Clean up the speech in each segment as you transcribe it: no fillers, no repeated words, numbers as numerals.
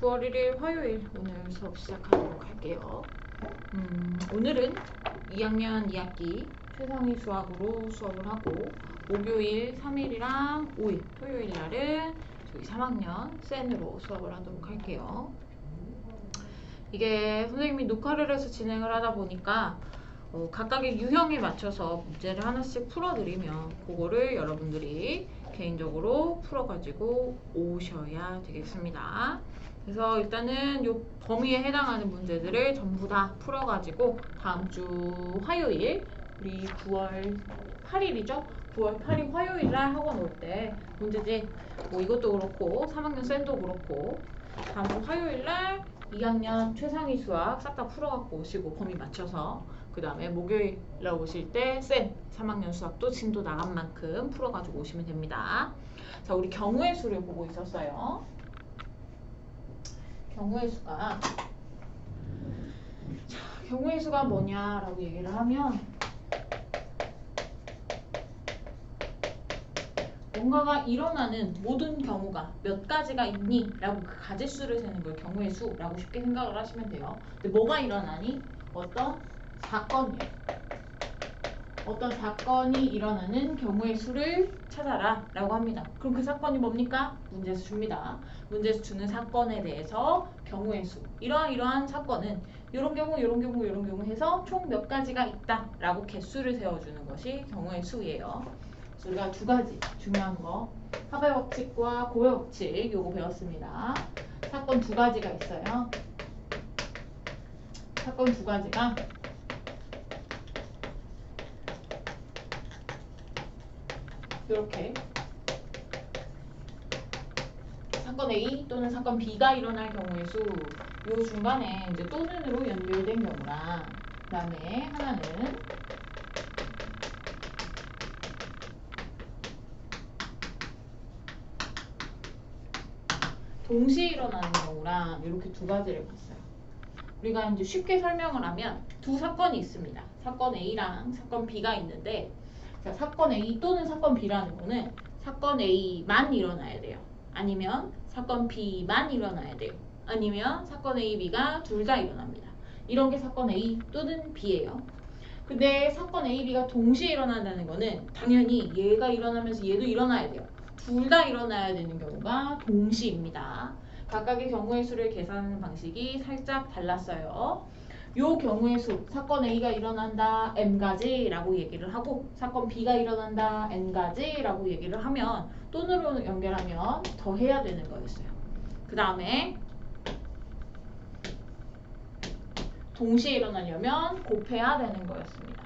9월 1일 화요일 오늘 수업 시작하도록 할게요. 오늘은 2학년 2학기 최상위 수학으로 수업을 하고 목요일 3일이랑 5일 토요일 날은 저희 3학년 센으로 수업을 하도록 할게요. 이게 선생님이 녹화를 해서 진행을 하다 보니까 각각의 유형에 맞춰서 문제를 하나씩 풀어드리면 그거를 여러분들이 개인적으로 풀어가지고 오셔야 되겠습니다. 그래서 일단은 요 범위에 해당하는 문제들을 전부 다 풀어가지고 다음 주 화요일 우리 9월 8일이죠? 9월 8일 화요일 날 학원 올 때 문제집 뭐 이것도 그렇고 3학년 쌤도 그렇고 다음 주 화요일 날 2학년 최상위 수학 싹 다 풀어갖고 오시고 범위 맞춰서 그 다음에 목요일 날 오실 때 쌤 3학년 수학도 진도 나간 만큼 풀어가지고 오시면 됩니다. 자, 우리 경우의 수를 보고 있었어요. 경우의 수가 경우의 수가 뭐냐라고 얘기를 하면 뭔가가 일어나는 모든 경우가 몇 가지가 있니? 라고 그 가지수를 세는 걸 경우의 수라고 쉽게 생각을 하시면 돼요. 근데 뭐가 일어나니? 어떤 사건이에요. 어떤 사건이 일어나는 경우의 수를 찾아라 라고 합니다. 그럼 그 사건이 뭡니까? 문제수 줍니다. 문제수 주는 사건에 대해서 경우의 수 이러한 사건은 이런 경우 이런 경우 이런 경우 해서 총 몇 가지가 있다 라고 개수를 세워주는 것이 경우의 수예요. 그래서 우리가 두 가지 중요한 거 합의 법칙과 고의 법칙 요거 배웠습니다. 사건 두 가지가 있어요. 사건 두 가지가 이렇게 사건 A 또는 사건 B가 일어날 경우의 수, 요 중간에 이제 또는으로 연결된 경우랑 그 다음에 하나는 동시에 일어나는 경우랑 이렇게 두 가지를 봤어요. 우리가 이제 쉽게 설명을 하면 두 사건이 있습니다. 사건 A랑 사건 B가 있는데 자, 사건 A 또는 사건 B라는 거는 사건 A만 일어나야 돼요. 아니면 사건 B만 일어나야 돼요. 아니면 사건 A, B가 둘 다 일어납니다. 이런 게 사건 A 또는 B예요. 근데 사건 A, B가 동시에 일어난다는 거는 당연히 얘가 일어나면서 얘도 일어나야 돼요. 둘 다 일어나야 되는 경우가 동시입니다. 각각의 경우의 수를 계산하는 방식이 살짝 달랐어요. 요 경우의 수, 사건 A가 일어난다 M가지라고 얘기를 하고 사건 B가 일어난다 N가지라고 얘기를 하면 또는으로 연결하면 더해야 되는 거였어요. 그 다음에 동시에 일어나려면 곱해야 되는 거였습니다.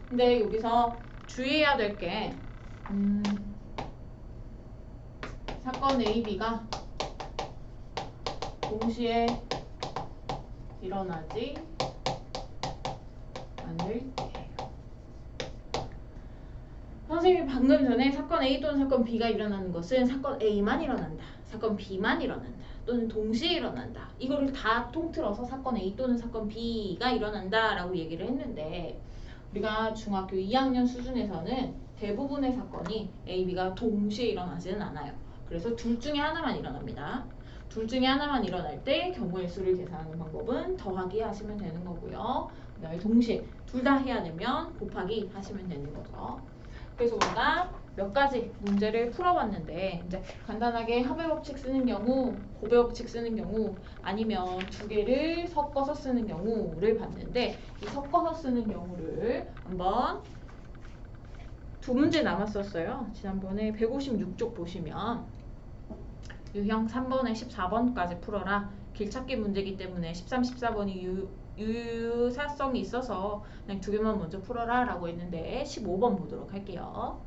근데 여기서 주의해야 될 게 사건 A, B가 동시에 일어나지 않을 때예요. 선생님이 방금 전에 사건 A 또는 사건 B가 일어나는 것은 사건 A만 일어난다. 사건 B만 일어난다. 또는 동시에 일어난다. 이거를 다 통틀어서 사건 A 또는 사건 B가 일어난다 라고 얘기를 했는데 우리가 중학교 2학년 수준에서는 대부분의 사건이 A, B가 동시에 일어나지는 않아요. 그래서 둘 중에 하나만 일어납니다. 둘 중에 하나만 일어날 때 경우의 수를 계산하는 방법은 더하기 하시면 되는 거고요. 그 다음에 동시에 둘 다 해야 되면 곱하기 하시면 되는 거죠. 그래서 우리가 몇 가지 문제를 풀어봤는데 이제 간단하게 합의 법칙 쓰는 경우, 곱의 법칙 쓰는 경우 아니면 두 개를 섞어서 쓰는 경우를 봤는데 이 섞어서 쓰는 경우를 한번 두 문제 남았었어요. 지난번에 156쪽 보시면 유형 3번에 14번까지 풀어라. 길찾기 문제이기 때문에 13, 14번이 유사성이 있어서 그냥 두 개만 먼저 풀어라 라고 했는데 15번 보도록 할게요.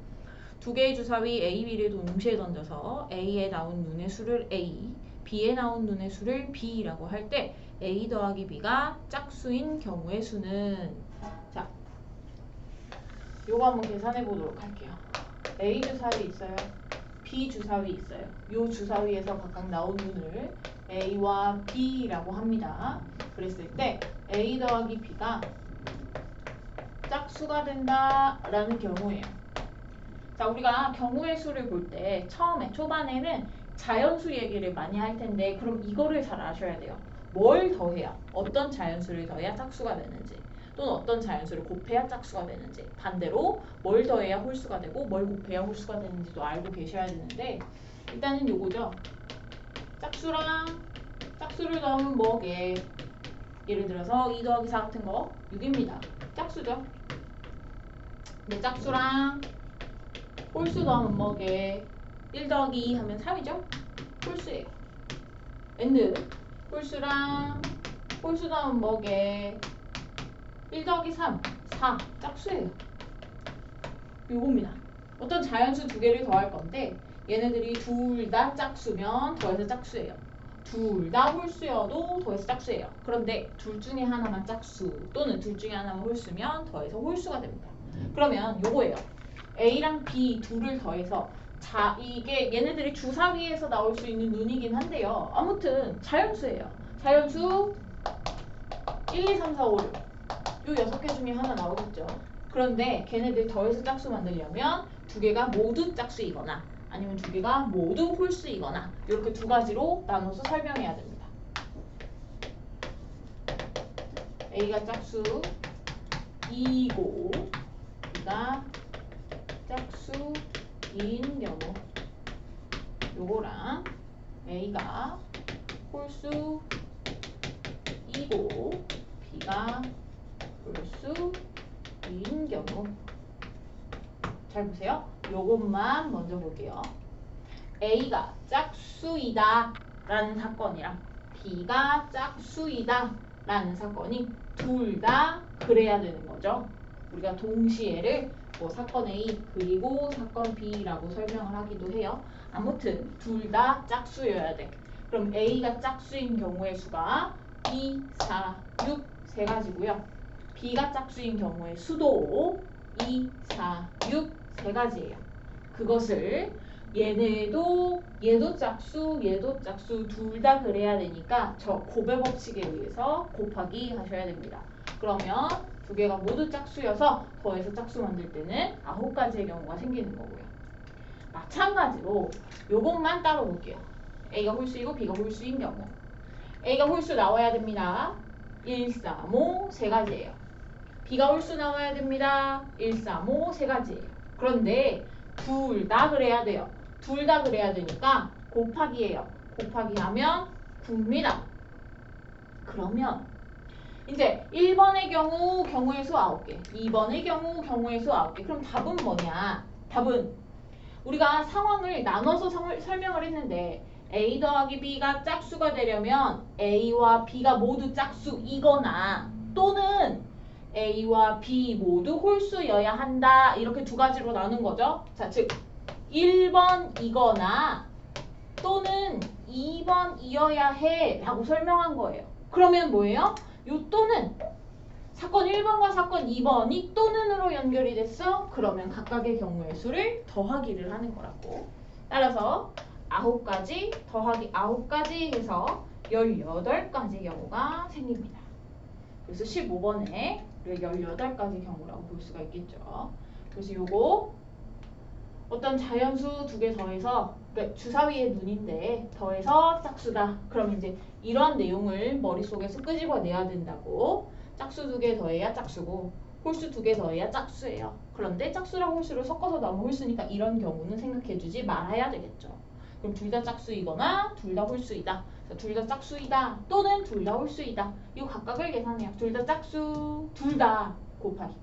두 개의 주사위 A, B를 동시에 던져서 A에 나온 눈의 수를 A, B에 나온 눈의 수를 B라고 할 때 A 더하기 B가 짝수인 경우의 수는 자, 요거 한번 계산해 보도록 할게요. A 주사위 있어요. B 주사위 있어요. 요 주사위에서 각각 나온 눈을 A와 B라고 합니다. 그랬을 때 A 더하기 B가 짝수가 된다라는 경우예요. 자, 우리가 경우의 수를 볼 때 처음에 초반에는 자연수 얘기를 많이 할 텐데 그럼 이거를 잘 아셔야 돼요. 뭘 더해야 어떤 자연수를 더해야 짝수가 되는지 또는 어떤 자연수를 곱해야 짝수가 되는지 반대로 뭘 더해야 홀수가 되고 뭘 곱해야 홀수가 되는지도 알고 계셔야 되는데 일단은 요거죠. 짝수랑 짝수를 더하면 뭐게? 예를 들어서 2 더하기 4 같은 거 6입니다. 짝수죠. 근데 짝수랑 홀수 더하면 뭐게? 1 더하기 2 하면 3이죠? 홀수예요. and 홀수랑 홀수 더하면 뭐게? 1 더하기 3, 4 짝수예요. 요겁니다. 어떤 자연수 두 개를 더할 건데 얘네들이 둘 다 짝수면 더해서 짝수예요. 둘 다 홀수여도 더해서 짝수예요. 그런데 둘 중에 하나만 짝수 또는 둘 중에 하나만 홀수면 더해서 홀수가 됩니다. 그러면 요거예요. A랑 B 둘을 더해서 자 이게 얘네들이 주사위에서 나올 수 있는 눈이긴 한데요. 아무튼 자연수예요. 자연수 1, 2, 3, 4, 5, 6. 요 6개 중에 하나 나오겠죠. 그런데 걔네들 더해서 짝수 만들려면 두 개가 모두 짝수이거나 아니면 두 개가 모두 홀수이거나 이렇게 두 가지로 나눠서 설명해야 됩니다. A가 짝수 2고 B가 짝수인 경우 요거랑 A가 홀수 2고 B가 홀수인 경우 잘 보세요. 요것만 먼저 볼게요. A가 짝수이다 라는 사건이랑 B가 짝수이다 라는 사건이 둘 다 그래야 되는 거죠. 우리가 동시에를 뭐 사건 A 그리고 사건 B라고 설명을 하기도 해요. 아무튼 둘 다 짝수여야 돼. 그럼 A가 짝수인 경우의 수가 2, 4, 6 세 가지고요. B가 짝수인 경우의 수도 2, 4, 6 세 가지예요. 그것을 얘도 짝수 둘 다 그래야 되니까 저 곱의 법칙에 의해서 곱하기 하셔야 됩니다. 그러면 두 개가 모두 짝수여서 더해서 짝수 만들 때는 9가지의 경우가 생기는 거고요. 마찬가지로 요것만 따로 볼게요. A가 홀수이고 B가 홀수인 경우 A가 홀수 나와야 됩니다. 1, 3, 5 세 가지예요. B가 홀수 나와야 됩니다. 1, 3, 5 세 가지예요. 그런데 둘 다 그래야 돼요. 둘 다 그래야 되니까 곱하기예요. 곱하기 하면 9입니다. 그러면 이제 1번의 경우 경우의 수 9개 2번의 경우 경우의 수 9개 그럼 답은 뭐냐? 답은 우리가 상황을 나눠서 설명을 했는데 A 더하기 B가 짝수가 되려면 A와 B가 모두 짝수이거나 또는 A와 B 모두 홀수여야 한다. 이렇게 두 가지로 나눈 거죠. 자, 즉 1번이거나 또는 2번이어야 해 라고 설명한 거예요. 그러면 뭐예요? 요 또는 사건 1번과 사건 2번이 또는으로 연결이 됐어? 그러면 각각의 경우의 수를 더하기를 하는 거라고. 따라서 9가지 더하기 9가지 해서 18가지 경우가 생깁니다. 그래서 15번에 18가지 경우라고 볼 수가 있겠죠. 그래서 요거 어떤 자연수 두 개 더해서 그러니까 주사위의 눈인데 더해서 짝수다. 그럼 이제 이런 내용을 머릿속에서 끄집어내야 된다고. 짝수 두 개 더해야 짝수고 홀수 두 개 더해야 짝수예요. 그런데 짝수랑 홀수를 섞어서 나오면 홀수니까 이런 경우는 생각해주지 말아야 되겠죠. 그럼 둘 다 짝수이거나 둘 다 홀수이다. 둘 다 짝수이다 또는 둘 다 홀수이다. 이거 각각을 계산해요. 둘 다 짝수 둘 다 곱하기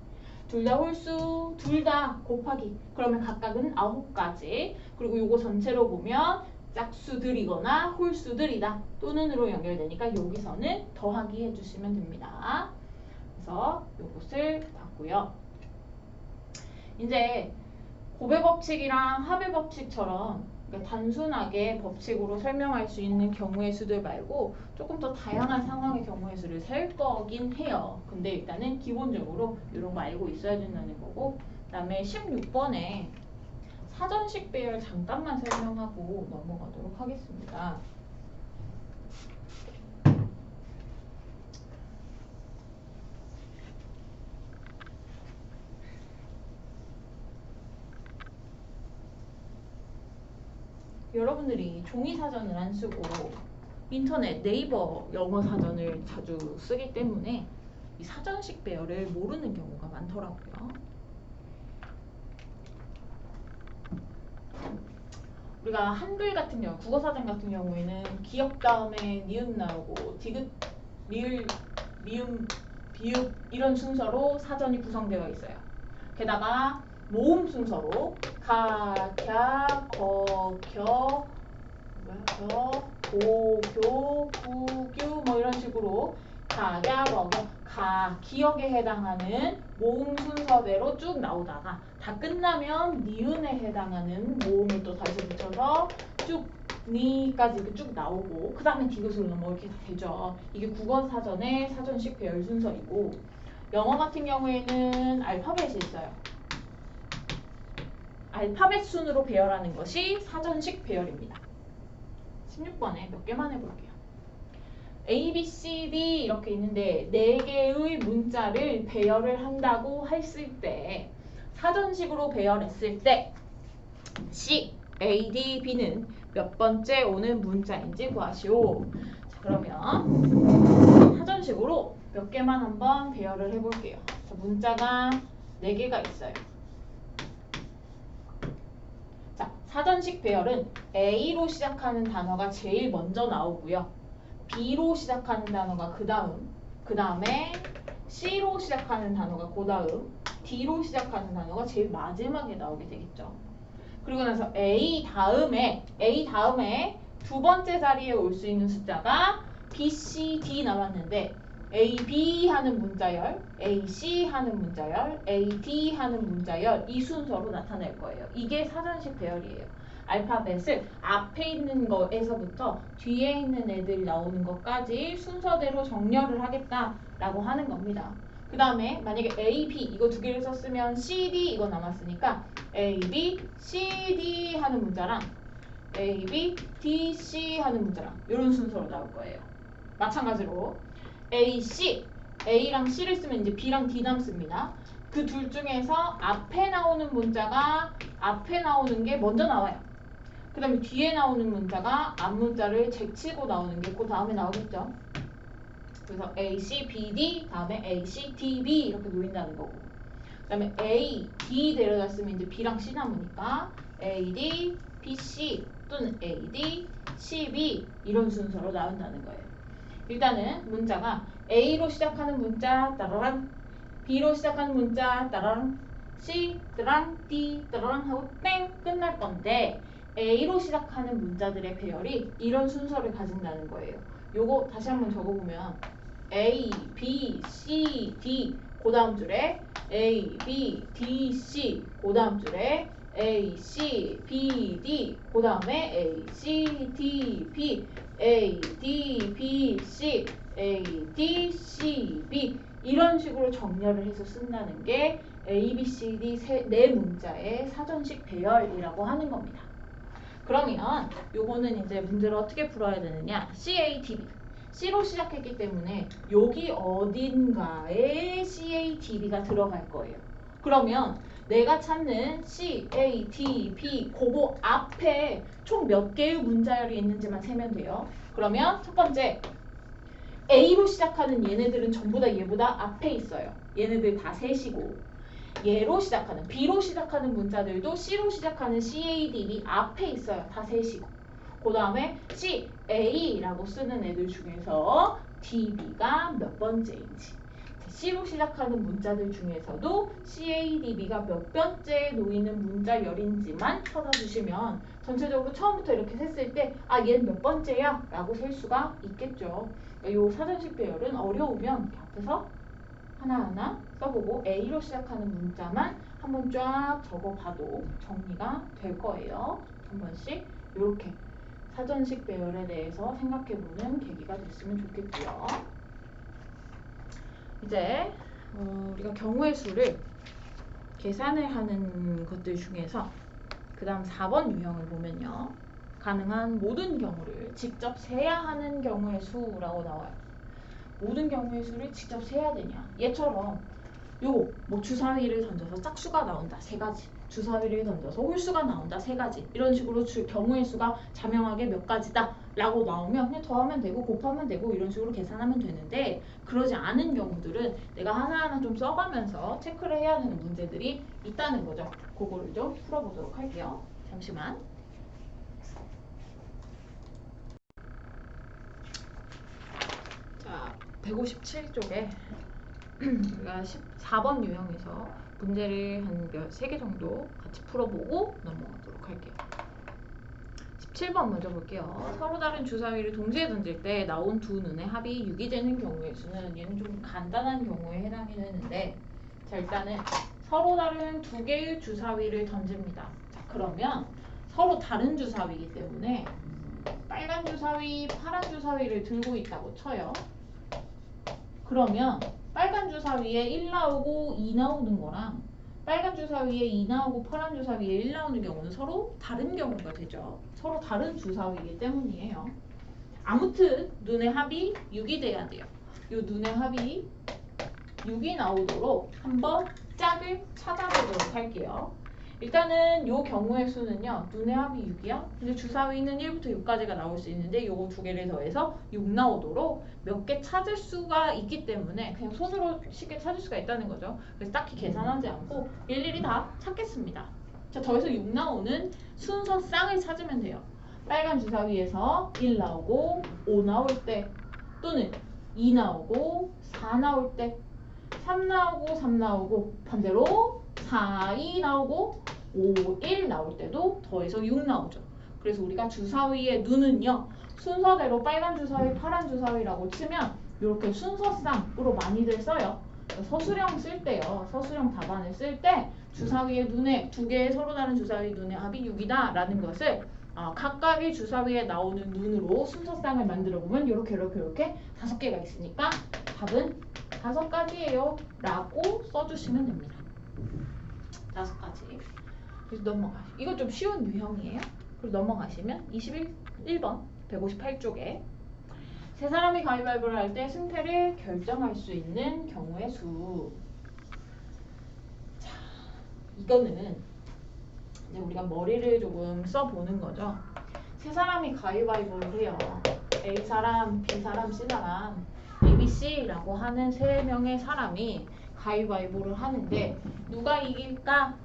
둘 다 홀수 둘 다 곱하기 그러면 각각은 9가지. 그리고 요거 전체로 보면 짝수들이거나 홀수들이다 또는으로 연결되니까 여기서는 더하기 해주시면 됩니다. 그래서 요것을 봤고요. 이제 곱의 법칙이랑 합의 법칙처럼 그러니까 단순하게 법칙으로 설명할 수 있는 경우의 수들 말고 조금 더 다양한 상황의 경우의 수를 셀 거긴 해요. 근데 일단은 기본적으로 이런 거 알고 있어야 된다는 거고 그 다음에 16번에 사전식 배열 잠깐만 설명하고 넘어가도록 하겠습니다. 여러분들이 종이 사전을 안 쓰고 인터넷 네이버 영어 사전을 자주 쓰기 때문에 이 사전식 배열을 모르는 경우가 많더라고요. 우리가 한글 같은 경우, 국어사전 같은 경우에는 기역 다음에 니은 나오고 디귿, 리을, 미음, 비읍 이런 순서로 사전이 구성되어 있어요. 게다가 모음 순서로 가, 갸, 거, 겨, 고, 교, 구, 규 뭐 이런 식으로 가, 갸, 거, 겨, 가, 기역에 해당하는 모음 순서대로 쭉 나오다가 다 끝나면 니은에 해당하는 모음을 또 다시 붙여서 쭉 니까지 이렇게 쭉 나오고 그 다음에 디귿으로 넘어 이렇게 되죠. 이게 국어사전의 사전식 배열 순서이고 영어 같은 경우에는 알파벳이 있어요. 알파벳 순으로 배열하는 것이 사전식 배열입니다. 16번에 몇 개만 해볼게요. A, B, C, D 이렇게 있는데 4개의 문자를 배열을 한다고 했을 때 사전식으로 배열했을 때 C, A, D, B는 몇 번째 오는 문자인지 구하시오. 자, 그러면 사전식으로 몇 개만 한번 배열을 해볼게요. 자, 문자가 4개가 있어요. 자, 사전식 배열은 A로 시작하는 단어가 제일 먼저 나오고요. B로 시작하는 단어가 그 다음에 C로 시작하는 단어가 그 다음, D로 시작하는 단어가 제일 마지막에 나오게 되겠죠. 그리고 나서 A 다음에 두 번째 자리에 올 수 있는 숫자가 B, C, D 남았는데 A, B 하는 문자열, A, C 하는 문자열, A, D 하는 문자열 이 순서로 나타낼 거예요. 이게 사전식 배열이에요. 알파벳을 앞에 있는 거에서부터 뒤에 있는 애들이 나오는 것까지 순서대로 정렬을 하겠다라고 하는 겁니다. 그 다음에 만약에 A, B 이거 2개를 썼으면 C, D 이거 남았으니까 A, B, C, D 하는 문자랑 A, B, D, C 하는 문자랑 이런 순서로 나올 거예요. 마찬가지로 A, C, A랑 C를 쓰면 이제 B랑 D 남습니다. 그 둘 중에서 앞에 나오는 문자가 앞에 나오는 게 먼저 나와요. 그 다음에 뒤에 나오는 문자가 앞 문자를 제치고 나오는 게 그 다음에 나오겠죠. 그래서 A, C, B, D 다음에 A, C, D, B 이렇게 놓인다는 거고 그 다음에 A, D 데려다 쓰면 이제 B랑 C 남으니까 A, D, B, C 또는 A, D, C, B 이런 순서로 나온다는 거예요. 일단은 문자가 A로 시작하는 문자 따라랑 B로 시작하는 문자 따라랑 C 따라랑 D 따라랑 하고 땡 끝날 건데 A로 시작하는 문자들의 배열이 이런 순서를 가진다는 거예요. 요거 다시 한번 적어보면 A, B, C, D 그 다음 줄에 A, B, D, C 그 다음 줄에 A, C, B, D 그 다음에 A, C, D, B A, D, B, C A, D, C, B 이런 식으로 정렬을 해서 쓴다는 게 A, B, C, D 네 문자의 사전식 배열이라고 하는 겁니다. 그러면 요거는 이제 문제를 어떻게 풀어야 되느냐 CADB C로 시작했기 때문에 여기 어딘가에 CADB가 들어갈 거예요. 그러면 내가 찾는 CADB 그거 앞에 총 몇 개의 문자열이 있는지만 세면 돼요. 그러면 첫 번째 A로 시작하는 얘네들은 전부 다 얘보다 앞에 있어요. 얘네들 다 셋이고 얘로 시작하는 B로 시작하는 문자들도 C로 시작하는 CADB 앞에 있어요. 다 셋이고 그 다음에 CA라고 쓰는 애들 중에서 DB가 몇 번째인지 C로 시작하는 문자들 중에서도 CADB가 몇 번째에 놓이는 문자열인지만 찾아주시면 전체적으로 처음부터 이렇게 셌을 때 아 얘는 몇 번째야? 라고 셀 수가 있겠죠. 이 사전식 배열은 어려우면 이렇게 앞에서 하나하나 써보고 A로 시작하는 문자만 한번 쫙 적어봐도 정리가 될 거예요. 한 번씩 이렇게 사전식 배열에 대해서 생각해보는 계기가 됐으면 좋겠고요. 이제 우리가 경우의 수를 계산을 하는 것들 중에서 그 다음 4번 유형을 보면요. 가능한 모든 경우를 직접 세야 하는 경우의 수라고 나와요. 모든 경우의 수를 직접 세야 되냐. 얘처럼 요거 뭐 주사위를 던져서 짝수가 나온다. 3가지. 주사위를 던져서 홀수가 나온다. 3가지. 이런 식으로 경우의 수가 자명하게 몇 가지다 라고 나오면 그냥 더하면 되고 곱하면 되고 이런 식으로 계산하면 되는데, 그러지 않은 경우들은 내가 하나하나 좀 써가면서 체크를 해야 하는 문제들이 있다는 거죠. 그거를 좀 풀어보도록 할게요. 잠시만. 자, 157쪽에 우리가 14번 유형에서 문제를 한 3개 정도 같이 풀어보고 넘어가도록 할게요. 17번 먼저 볼게요. 서로 다른 주사위를 동시에 던질 때 나온 두 눈의 합이 6이 되는 경우의 수는, 얘는 좀 간단한 경우에 해당이 되는데, 자, 일단은 서로 다른 2개의 주사위를 던집니다. 자, 그러면 서로 다른 주사위이기 때문에 빨간 주사위, 파란 주사위를 들고 있다고 쳐요. 그러면 빨간 주사위에 1 나오고 2 나오는 거랑 빨간 주사위에 2 나오고 파란 주사위에 1 나오는 경우는 서로 다른 경우가 되죠. 서로 다른 주사위이기 때문이에요. 아무튼 눈의 합이 6이 돼야 돼요. 이 눈의 합이 6이 나오도록 한번 짝을 찾아보도록 할게요. 일단은 요 경우의 수는요, 눈의 합이 6이야. 근데 주사위는 1부터 6까지가 나올 수 있는데 요거 2개를 더해서 6 나오도록 몇 개 찾을 수가 있기 때문에 그냥 손으로 쉽게 찾을 수가 있다는 거죠. 그래서 딱히 계산하지 않고 일일이 다 찾겠습니다. 자, 더해서 6 나오는 순서 쌍을 찾으면 돼요. 빨간 주사위에서 1 나오고 5 나올 때, 또는 2 나오고 4 나올 때, 3 나오고 3 나오고, 반대로 4, 2 나오고 5, 1 나올 때도 더해서 6 나오죠. 그래서 우리가 주사위의 눈은요, 순서대로 빨간 주사위, 파란 주사위라고 치면 이렇게 순서쌍으로 많이들 써요. 서술형 쓸 때요, 서술형 답안을 쓸 때 주사위의 눈에 2개의 서로 다른 주사위 눈의 합이 6이다 라는 것을 각각의 주사위에 나오는 눈으로 순서쌍을 만들어 보면 이렇게 5개가 있으니까 답은 5가지예요 라고 써주시면 됩니다. 5가지. 그래서 넘어가시죠. 이거 좀 쉬운 유형이에요. 그리고 넘어가시면 21번 158쪽에 세 사람이 가위바위보를 할 때 승패를 결정할 수 있는 경우의 수. 자, 이거는 이제 우리가 머리를 조금 써보는 거죠. 세 사람이 가위바위보를 해요. A 사람, B 사람, C 사람, A, B, C라고 하는 3명의 사람이 가위바위보를 하는데 누가 이길까?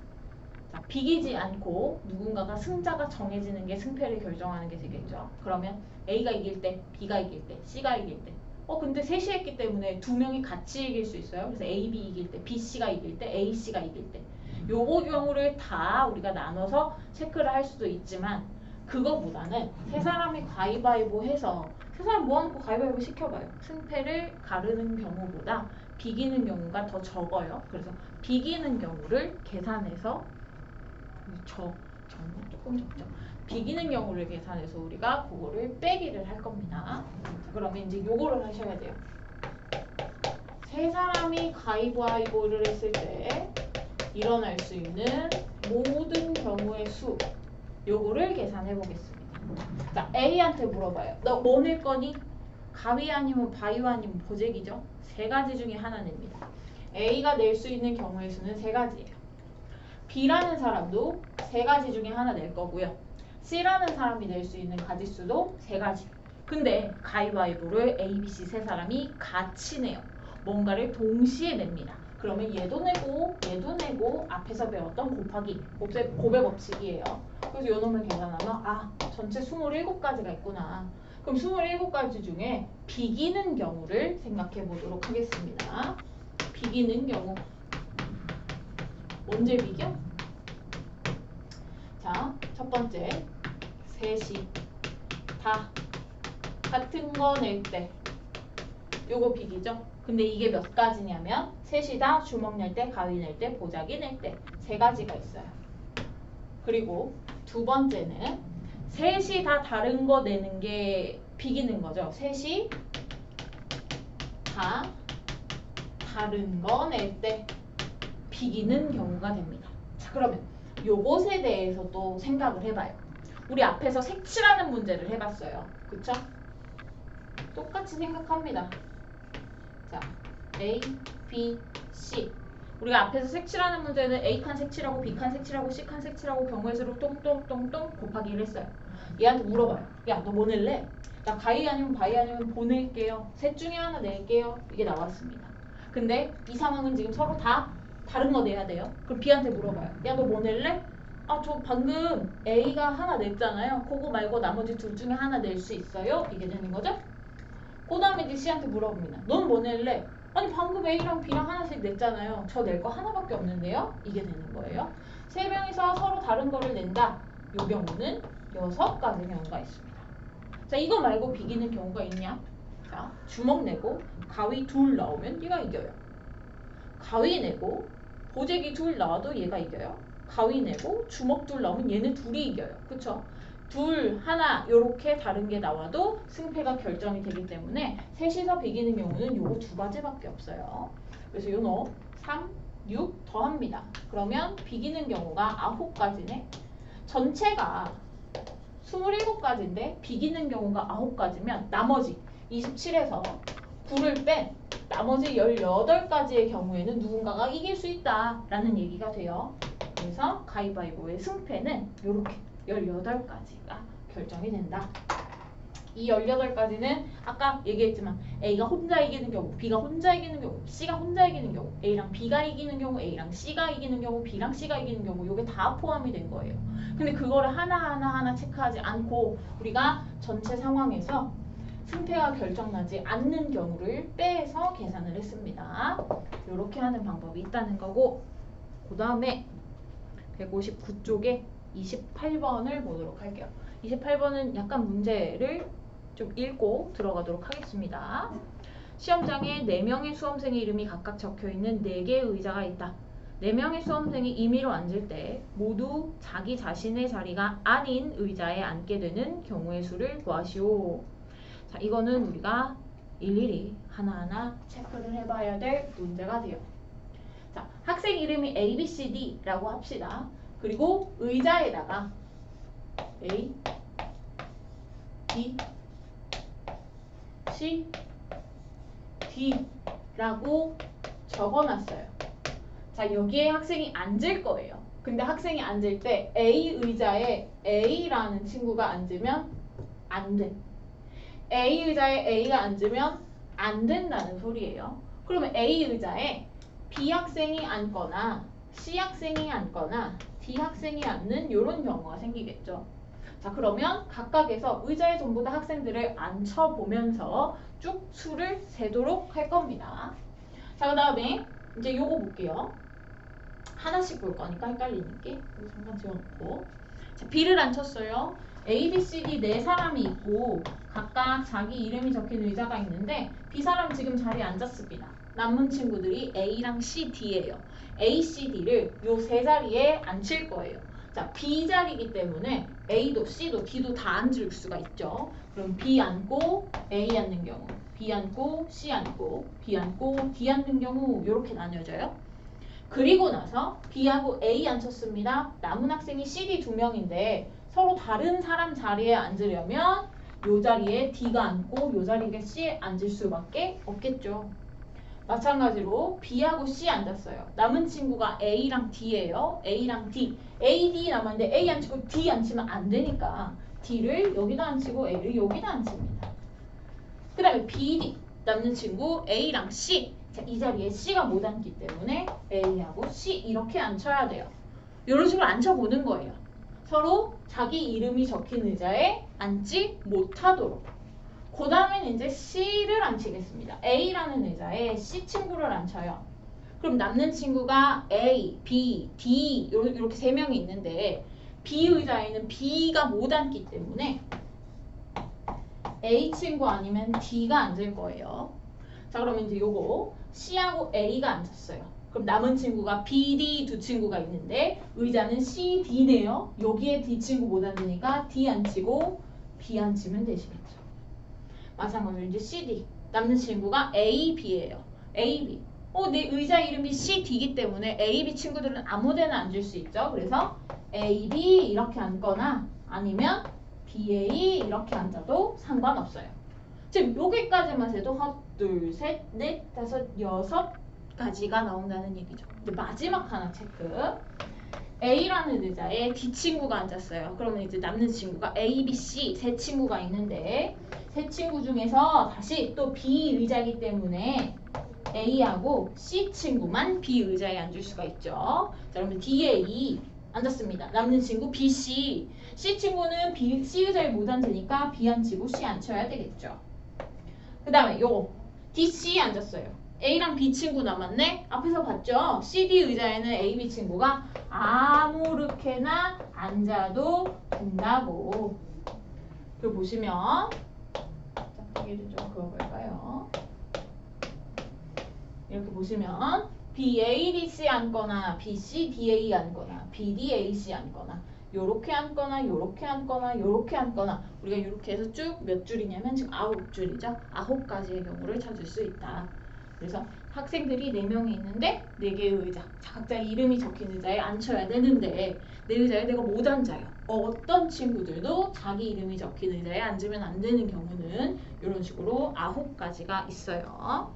자, 비기지 않고 누군가가 승자가 정해지는 게 승패를 결정하는 게 되겠죠. 그러면 A가 이길 때, B가 이길 때, C가 이길 때. 근데 셋이 했기 때문에 2명이 같이 이길 수 있어요. 그래서 A, B 이길 때, B, C가 이길 때, A, C가 이길 때. 요거 경우를 다 우리가 나눠서 체크를 할 수도 있지만, 그거보다는 세 사람이 가위바위보 해서 세 사람 모아놓고 가위바위보 시켜봐요. 승패를 가르는 경우보다 비기는 경우가 더 적어요. 그래서 비기는 경우를 계산해서 정도 조금 적죠. 비기는 경우를 계산해서 우리가 그거를 빼기를 할 겁니다. 그러면 이제 요거를 하셔야 돼요. 세 사람이 가위바위보를 했을 때 일어날 수 있는 모든 경우의 수, 요거를 계산해 보겠습니다. 자, A한테 물어봐요. 너 뭐 낼 거니? 가위 아니면 바위 아니면 보재기죠? 3가지 중에 하나 냅니다. A가 낼 수 있는 경우의 수는 3가지예요. B라는 사람도 3가지 중에 하나 낼 거고요. C라는 사람이 낼 수 있는 가지수도 3가지. 근데 가위바위보를 A, B, C 3사람이 같이 내요. 뭔가를 동시에 냅니다. 그러면 얘도 내고 얘도 내고 앞에서 배웠던 곱하기, 곱의 법칙이에요. 그래서 요 놈을 계산하면 전체 27가지가 있구나. 그럼 27가지 중에 비기는 경우를 생각해 보도록 하겠습니다. 비기는 경우. 언제 비겨? 자, 첫 번째, 셋이 다 같은 거 낼 때 요거 비기죠? 근데 이게 몇 가지냐면 셋이 다 주먹 낼 때, 가위 낼 때, 보자기 낼 때 3가지가 있어요. 그리고 두 번째는 셋이 다 다른 거 내는 게 비기는 거죠. 셋이 다 다른 거 낼 때 비기는 경우가 됩니다. 자, 그러면 요것에 대해서 또 생각을 해봐요. 우리 앞에서 색칠하는 문제를 해봤어요. 그쵸? 똑같이 생각합니다. 자, A, B, C 우리가 앞에서 색칠하는 문제는 A칸 색칠하고 B칸 색칠하고 C칸 색칠하고 경우의 수로 똥똥똥똥 곱하기를 했어요. 얘한테 물어봐요. 야, 너 뭐 낼래? 나 가위 아니면 바위 아니면 보낼게요. 셋 중에 하나 낼게요. 이게 나왔습니다. 근데 이 상황은 지금 서로 다 다른 거 내야 돼요. 그럼 B한테 물어봐요. 야, 너 뭐 낼래? 아, 저 방금 A가 하나 냈잖아요. 그거 말고 나머지 둘 중에 하나 낼 수 있어요? 이게 되는 거죠? 그 다음에 이제 C한테 물어봅니다. 넌 뭐 낼래? 아니 방금 A랑 B랑 하나씩 냈잖아요. 저 낼 거 하나밖에 없는데요? 이게 되는 거예요. 세 명이서 서로 다른 거를 낸다. 이 경우는 6가지 경우가 있습니다. 자, 이거 말고 비기는 경우가 있냐? 자, 주먹 내고 가위 둘 나오면 얘가 이겨요. 가위 내고 보재기 둘 나와도 얘가 이겨요. 가위 내고 주먹 둘 나오면 얘는 둘이 이겨요. 그쵸? 둘, 하나 이렇게 다른 게 나와도 승패가 결정이 되기 때문에 셋이서 비기는 경우는 요거 2가지밖에 없어요. 그래서 요거 3, 6 더합니다. 그러면 비기는 경우가 9가지네. 전체가 27가지인데 비기는 경우가 9가지면 나머지 27에서 9를 뺀 나머지 18가지의 경우에는 누군가가 이길 수 있다라는 얘기가 돼요. 그래서 가위바위보의 승패는 이렇게 18가지가 결정이 된다. 이 18가지는 아까 얘기했지만 A가 혼자 이기는 경우, B가 혼자 이기는 경우, C가 혼자 이기는 경우, A랑 B가 이기는 경우, A랑 C가 이기는 경우, B랑 C가 이기는 경우 이게 다 포함이 된 거예요. 근데 그거를 하나하나 체크하지 않고 우리가 전체 상황에서 승패가 결정나지 않는 경우를 빼서 계산을 했습니다. 이렇게 하는 방법이 있다는 거고, 그 다음에 159쪽에 28번을 보도록 할게요. 28번은 약간 문제를 좀 읽고 들어가도록 하겠습니다. 시험장에 4명의 수험생의 이름이 각각 적혀있는 4개의 의자가 있다. 4명의 수험생이 임의로 앉을 때 모두 자기 자신의 자리가 아닌 의자에 앉게 되는 경우의 수를 구하시오. 자, 이거는 우리가 일일이 하나하나 체크를 해봐야 될 문제가 돼요. 자, 학생 이름이 A, B, C, D라고 합시다. 그리고 의자에다가 A, B, C, D라고 적어놨어요. 자, 여기에 학생이 앉을 거예요. 근데 학생이 앉을 때 A 의자에 A라는 친구가 앉으면 안 돼. A 의자에 A가 앉으면 안 된다는 소리예요. 그러면 A 의자에 B 학생이 앉거나 C 학생이 앉거나 D 학생이 앉는 이런 경우가 생기겠죠. 자, 그러면 각각에서 의자에 전부 다 학생들을 앉혀보면서 쭉 수를 세도록 할 겁니다. 자, 그 다음에 이제 요거 볼게요. 하나씩 볼 거니까 헷갈리니까 이거 잠깐 지워놓고. 자, B를 앉혔어요. A, B, C, D 4사람이 있고 각각 자기 이름이 적힌 의자가 있는데 B 사람 지금 자리에 앉았습니다. 남은 친구들이 A랑 C, D예요. A, C, D를 요 3자리에 앉힐 거예요. 자, B 자리이기 때문에 A도 C도 D도 다 앉을 수가 있죠. 그럼 B 앉고 A 앉는 경우, B 앉고 C 앉고, B 앉고 D 앉는 경우 이렇게 나뉘어져요. 그리고 나서 B하고 A 앉혔습니다. 남은 학생이 C, D 2명인데 서로 다른 사람 자리에 앉으려면 요 자리에 D가 앉고 요 자리에 C에 앉을 수밖에 없겠죠. 마찬가지로 B하고 C 앉았어요. 남은 친구가 A랑 D예요. A랑 D. A, D 남았는데 A 앉히고 D 앉히면 안 되니까 D를 여기다 앉히고 A를 여기다 앉힙니다. 그 다음에 B, D 남는 친구 A랑 C. 자, 이 자리에 C가 못 앉기 때문에 A하고 C 이렇게 앉혀야 돼요. 이런 식으로 앉혀보는 거예요. 서로 자기 이름이 적힌 의자에 앉지 못하도록. 그 다음엔 이제 C를 앉히겠습니다. A라는 의자에 C 친구를 앉혀요. 그럼 남는 친구가 A, B, D 이렇게 3명이 있는데 B 의자에는 B가 못 앉기 때문에 A 친구 아니면 D가 앉을 거예요. 자, 그러면 이제 요거 C하고 A가 앉았어요. 그럼 남은 친구가 B, D 2 친구가 있는데 의자는 C, D네요. 여기에 D 친구 못 앉으니까 D 앉히고 B 앉히면 되시겠죠. 마찬가지로 이제 C, D 남는 친구가 A, B예요. A, B. 내 의자 이름이 C, D이기 때문에 A, B 친구들은 아무데나 앉을 수 있죠. 그래서 A, B 이렇게 앉거나 아니면 B, A 이렇게 앉아도 상관없어요. 지금 여기까지만 해도 하나, 둘, 셋, 넷, 다섯, 여섯, 가지가 나온다는 얘기죠. 근데 마지막 하나 체크. A라는 의자에 D 친구가 앉았어요. 그러면 이제 남는 친구가 A, B, C 세 친구가 있는데 세 친구 중에서 다시 또 B 의자이기 때문에 A하고 C 친구만 B 의자에 앉을 수가 있죠. 자, 그러면 D에 E 앉았습니다. 남는 친구 B, C. C 친구는 B, C 의자에 못 앉으니까 B 앉히고 C 앉혀야 되겠죠. 그 다음에 요거 D, C 앉았어요. A랑 B 친구 남았네? 앞에서 봤죠? CD 의자에는 A, B 친구가 아무렇게나 앉아도 된다고. 그 보시면 자, 얘를 좀 그어볼까요? 이렇게 보시면 BA, BC 앉거나 BC, DA 앉거나 BD, AC 앉거나 요렇게 앉거나 요렇게 앉거나 요렇게 앉거나 우리가 요렇게 해서 쭉 몇 줄이냐면 지금 9줄이죠. 9가지의 경우를 찾을 수 있다. 그래서 학생들이 4명이 있는데 4개의 의자, 각자 이름이 적힌 의자에 앉혀야 되는데 내 의자에 내가 못 앉아요. 어떤 친구들도 자기 이름이 적힌 의자에 앉으면 안 되는 경우는 이런 식으로 9가지가 있어요.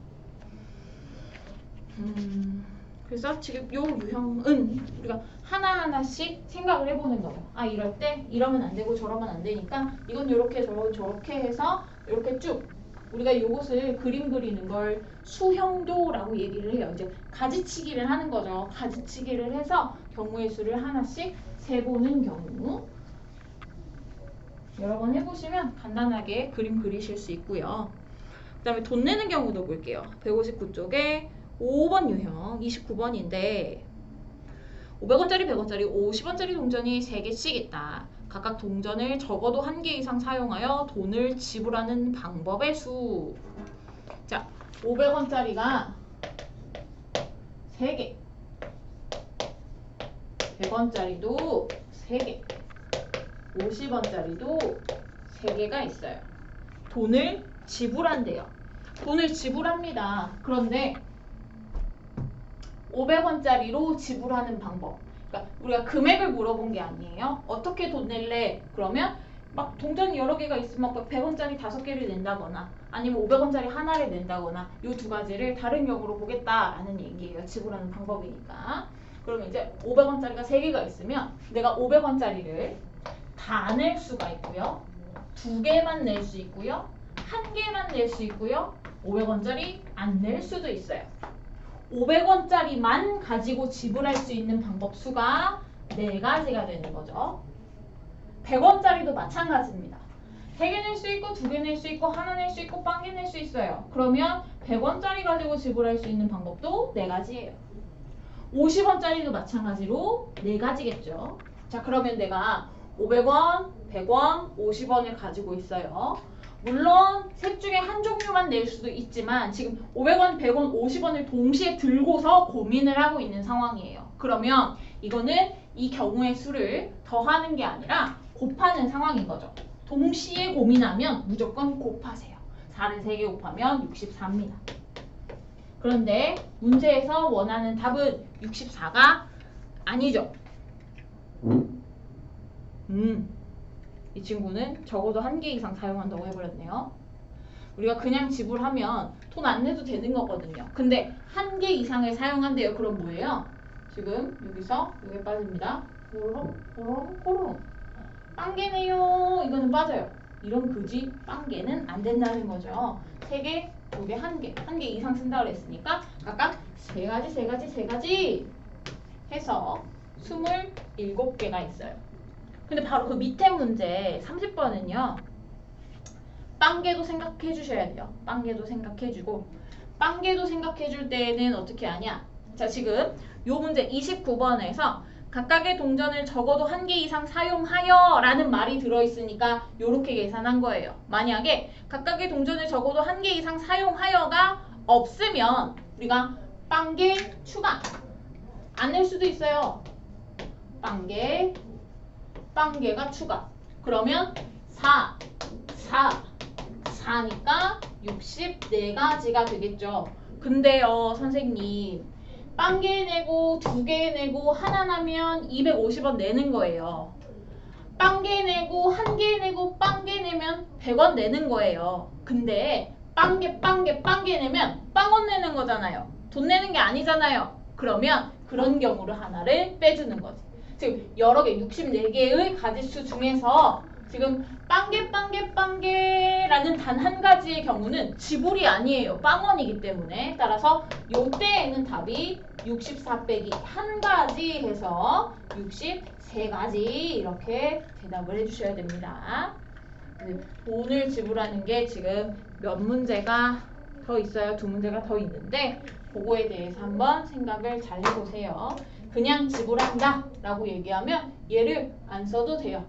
그래서 지금 요 유형은 우리가 하나하나씩 생각을 해보는 거예요. 아, 이럴 때 이러면 안 되고 저러면 안 되니까 이건 이렇게 저건 저렇게 해서 이렇게 쭉 우리가 이것을 그림 그리는 걸 수형도라고 얘기를 해요. 이제 가지치기를 하는 거죠. 가지치기를 해서 경우의 수를 하나씩 세보는 경우. 여러 번 해보시면 간단하게 그림 그리실 수 있고요. 그 다음에 돈 내는 경우도 볼게요. 159쪽에 5번 유형 29번인데 500원짜리, 100원짜리, 50원짜리 동전이 3개씩 있다. 각각 동전을 적어도 1개 이상 사용하여 돈을 지불하는 방법의 수. 자, 500원짜리가 3개, 100원짜리도 3개, 50원짜리도 3개가 있어요. 돈을 지불한대요. 돈을 지불합니다. 그런데 500원짜리로 지불하는 방법. 그러니까 우리가 금액을 물어본 게 아니에요. 어떻게 돈 낼래? 그러면 막 동전이 여러 개가 있으면 100원짜리 5개를 낸다거나 아니면 500원짜리 하나를 낸다거나 이 2가지를 다른 경우로 보겠다라는 얘기예요. 지불하는 방법이니까. 그러면 이제 500원짜리가 3개가 있으면 내가 500원짜리를 다 낼 수가 있고요. 2개만 낼 수 있고요. 1개만 낼 수 있고요. 500원짜리 안 낼 수도 있어요. 500원짜리만 가지고 지불할 수 있는 방법 수가 4가지가 되는 거죠. 100원짜리도 마찬가지입니다. 3개 낼 수 있고 2개 낼 수 있고 하나 낼 수 있고 빵개 낼 수 있어요. 그러면 100원짜리 가지고 지불할 수 있는 방법도 4가지예요. 50원짜리도 마찬가지로 4가지겠죠. 자, 그러면 내가 500원, 100원, 50원을 가지고 있어요. 물론 셋 중에 한 종류만 낼 수도 있지만 지금 500원, 100원, 50원을 동시에 들고서 고민을 하고 있는 상황이에요. 그러면 이거는 이 경우의 수를 더하는 게 아니라 곱하는 상황인 거죠. 동시에 고민하면 무조건 곱하세요. 4를 3개 곱하면 64입니다. 그런데 문제에서 원하는 답은 64가 아니죠. 이 친구는 적어도 1개 이상 사용한다고 해버렸네요. 우리가 그냥 지불하면 돈 안 내도 되는 거거든요. 근데 1개 이상을 사용한대요. 그럼 뭐예요? 지금 여기서 이게 빠집니다. 호롱 빵개네요. 이거는 빠져요. 이런 그지 빵개는 안 된다는 거죠. 3개, 2개, 1개, 1개 이상 쓴다고 그랬으니까 각각 3가지 해서 27개가 있어요. 근데 바로 그 밑에 문제 30번은요. 빵개도 생각해 주셔야 돼요. 빵개도 생각해 주고 빵개도 생각해 줄 때는 어떻게 하냐? 자, 지금 요 문제 29번에서 각각의 동전을 적어도 1개 이상 사용하여 라는 말이 들어있으니까 요렇게 계산한 거예요. 만약에 각각의 동전을 적어도 1개 이상 사용하여가 없으면 우리가 빵개 추가 안 낼 수도 있어요. 빵개가 추가. 그러면 4니까 64가지가 되겠죠. 근데요, 선생님. 빵개 내고 2개 내고 하나 나면 250원 내는 거예요. 빵개 내고 1개 내고 빵개 내면 100원 내는 거예요. 근데 빵개 내면 빵원 내는 거잖아요. 돈 내는 게 아니잖아요. 그러면 그런 경우를 하나를 빼주는 거지. 즉 여러 개 64개의 가지수 중에서 지금 빵개라는 단 한 가지의 경우는 지불이 아니에요. 빵원이기 때문에. 따라서 요때에는 답이 64 빼기 한 가지 해서 63가지 이렇게 대답을 해주셔야 됩니다. 돈을 지불하는 게 지금 몇 문제가 더 있어요? 두 문제가 더 있는데 그거에 대해서 한번 생각을 잘 해보세요. 그냥 지불한다 라고 얘기하면 얘를 안 써도 돼요.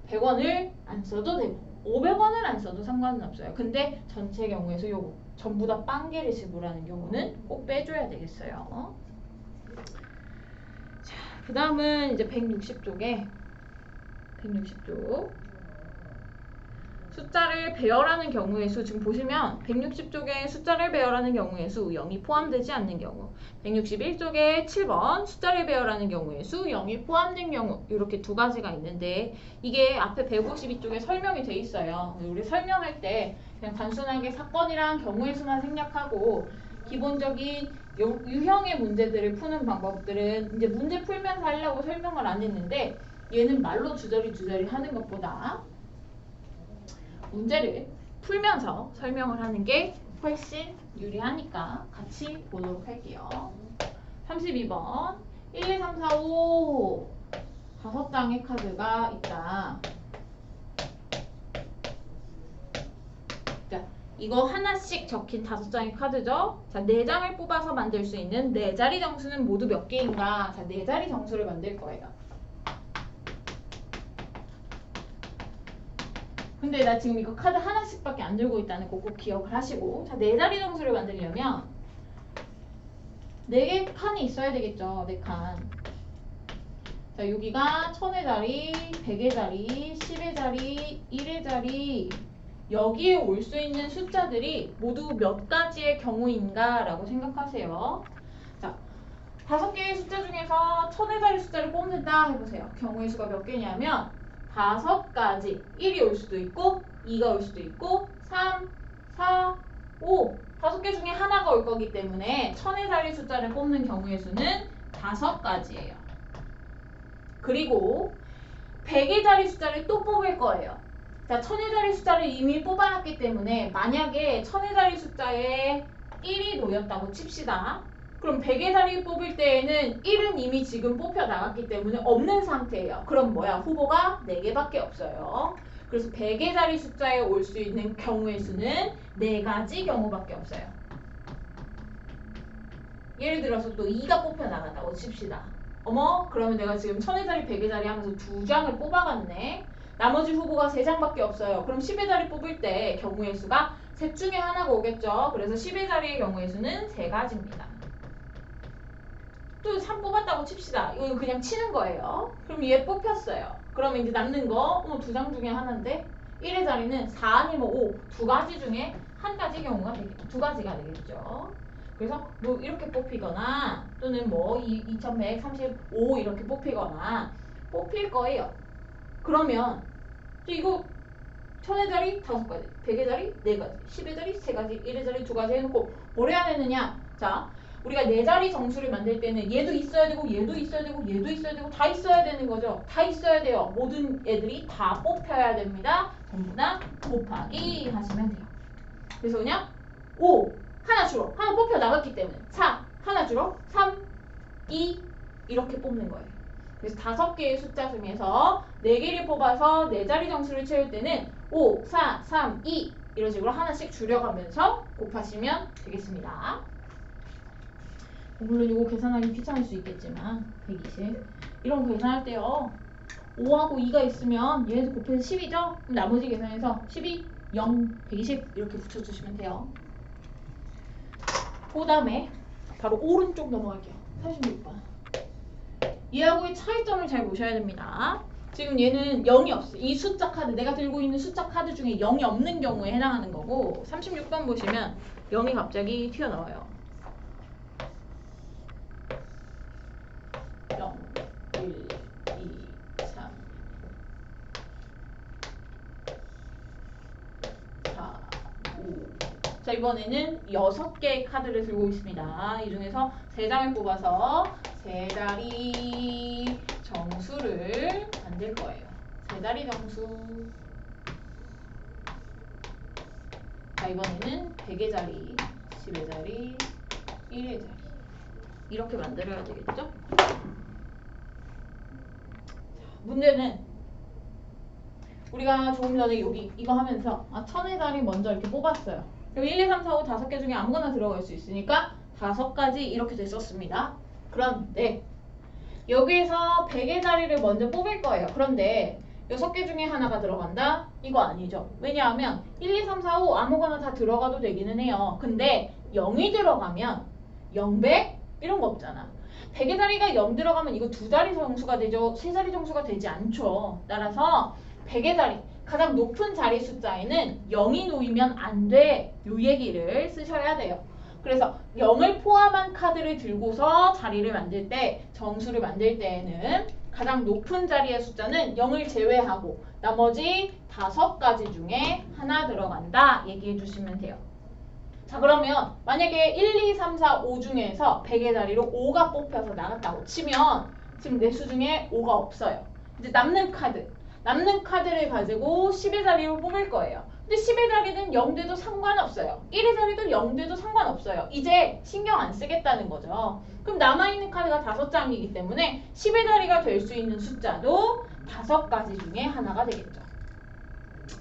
100원을 안 써도 되고 500원을 안 써도 상관은 없어요. 근데 전체 경우에서 요거 전부 다 빵개를 지불하는 경우는 꼭 빼줘야 되겠어요. 자, 그 다음은 이제 160쪽에 160쪽 숫자를 배열하는 경우의 수 지금 보시면 160쪽에 숫자를 배열하는 경우의 수 0이 포함되지 않는 경우 161쪽에 7번 숫자를 배열하는 경우의 수 0이 포함된 경우 이렇게 두 가지가 있는데 이게 앞에 152쪽에 설명이 돼 있어요. 우리 설명할 때 그냥 단순하게 사건이랑 경우의 수만 생략하고 기본적인 유형의 문제들을 푸는 방법들은 이제 문제 풀면서 하려고 설명을 안 했는데 얘는 말로 주저리 하는 것보다 문제를 풀면서 설명을 하는 게 훨씬 유리하니까 같이 보도록 할게요. 32번 1, 2, 3, 4, 5 5장의 카드가 있다. 자, 이거 하나씩 적힌 5장의 카드죠. 자, 4장을 뽑아서 만들 수 있는 4자리 정수는 모두 몇 개인가? 자, 4자리 정수를 만들 거예요. 근데 나 지금 이거 카드 하나씩밖에 안 들고 있다는 거 꼭 기억을 하시고 자, 4자리 정수를 만들려면 4개 칸이 있어야 되겠죠. 4칸. 자, 여기가 1000의 자리, 100의 자리, 10의 자리, 1의 자리 여기에 올 수 있는 숫자들이 모두 몇 가지의 경우인가 라고 생각하세요. 자, 5개의 숫자 중에서 1000의 자리 숫자를 뽑는다 해보세요. 경우의 수가 몇 개냐면 5가지 1이 올 수도 있고 2가 올 수도 있고 3, 4, 5 5개 중에 하나가 올 거기 때문에 1000의 자리 숫자를 뽑는 경우의 수는 5가지예요. 그리고 100의 자리 숫자를 또 뽑을 거예요. 자, 1000의 자리 숫자를 이미 뽑아놨기 때문에 만약에 1000의 자리 숫자에 1이 놓였다고 칩시다. 그럼 100의 자리 뽑을 때에는 1은 이미 지금 뽑혀 나갔기 때문에 없는 상태예요. 그럼 뭐야? 후보가 4개밖에 없어요. 그래서 100의 자리 숫자에 올 수 있는 경우의 수는 4가지 경우밖에 없어요. 예를 들어서 또 2가 뽑혀 나갔다고 칩시다. 어머? 그러면 내가 지금 1000의 자리, 100의 자리 하면서 2장을 뽑아갔네. 나머지 후보가 3장밖에 없어요. 그럼 10의 자리 뽑을 때 경우의 수가 셋 중에 하나가 오겠죠. 그래서 10의 자리의 경우의 수는 3가지입니다. 또 3 뽑았다고 칩시다. 이거 그냥 치는 거예요. 그럼 얘 뽑혔어요. 그러면 이제 남는 거 2장 중에 하나인데 1의 자리는 4 아니면 5 두 가지 중에 한 가지 경우가 두 가지가 되겠죠. 그래서 뭐 이렇게 뽑히거나 또는 뭐 2135 이렇게 뽑히거나 뽑힐 거예요. 그러면 이거 1000의 자리 5가지, 100의 자리 4가지, 10의 자리 3가지, 1의 자리 2가지 해놓고 뭘 해야 되느냐? 자, 우리가 4자리 정수를 만들 때는 얘도 있어야 되고 얘도 있어야 되고 얘도 있어야 되고 다 있어야 되는 거죠. 다 있어야 돼요. 모든 애들이 다 뽑혀야 됩니다. 전부 다 곱하기 하시면 돼요. 그래서 그냥 5 하나 줄어. 하나 뽑혀 나갔기 때문에 4 하나 줄어. 3, 2 이렇게 뽑는 거예요. 그래서 5개의 숫자 중에서 4개를 뽑아서 4자리 정수를 채울 때는 5, 4, 3, 2 이런 식으로 하나씩 줄여가면서 곱하시면 되겠습니다. 물론 이거 계산하기 귀찮을 수 있겠지만 120 이런 거 계산할 때요 5하고 2가 있으면 얘네들 곱해서 10이죠? 그럼 나머지 계산해서 12, 0, 120 이렇게 붙여주시면 돼요. 그 다음에 바로 오른쪽 넘어갈게요. 46번 얘하고의 차이점을 잘 보셔야 됩니다. 지금 얘는 0이 없어. 이 숫자 카드 내가 들고 있는 숫자 카드 중에 0이 없는 경우에 해당하는 거고 36번 보시면 0이 갑자기 튀어나와요. 0, 1, 2, 3, 4, 5, 자, 이번에는 6개의 카드를 들고 있습니다. 이 중에서 3장을 뽑아서 세 자리 정수를 만들 거예요. 세 자리 정수. 자, 이번에는 100의 자리, 10의 자리, 1의 자리. 이렇게 만들어야 되겠죠? 자, 문제는 우리가 조금 전에 여기 이거 하면서 1000의 자리 먼저 이렇게 뽑았어요. 그럼 1, 2, 3, 4, 5 5개 중에 아무거나 들어갈 수 있으니까 5가지 이렇게 됐었습니다. 그런데 여기에서 100의 자리를 먼저 뽑을 거예요. 그런데 6개 중에 하나가 들어간다? 이거 아니죠. 왜냐하면 1, 2, 3, 4, 5 아무거나 다 들어가도 되기는 해요. 근데 0이 들어가면 0, 100? 이런 거 없잖아. 100의 자리가 0 들어가면 이거 2자리 정수가 되죠. 3자리 정수가 되지 않죠. 따라서 100의 자리, 가장 높은 자리 숫자에는 0이 놓이면 안 돼. 요 얘기를 쓰셔야 돼요. 그래서 0을 포함한 카드를 들고서 자리를 만들 때, 정수를 만들 때에는 가장 높은 자리의 숫자는 0을 제외하고 나머지 5가지 중에 하나 들어간다. 얘기해 주시면 돼요. 자, 그러면 만약에 1, 2, 3, 4, 5 중에서 100의 자리로 5가 뽑혀서 나갔다고 치면 지금 내 수 중에 5가 없어요. 이제 남는 카드를 가지고 10의 자리로 뽑을 거예요. 근데 10의 자리는 0 돼도 상관없어요. 1의 자리도 0 돼도 상관없어요. 이제 신경 안 쓰겠다는 거죠. 그럼 남아있는 카드가 5장이기 때문에 10의 자리가 될 수 있는 숫자도 5가지 중에 하나가 되겠죠.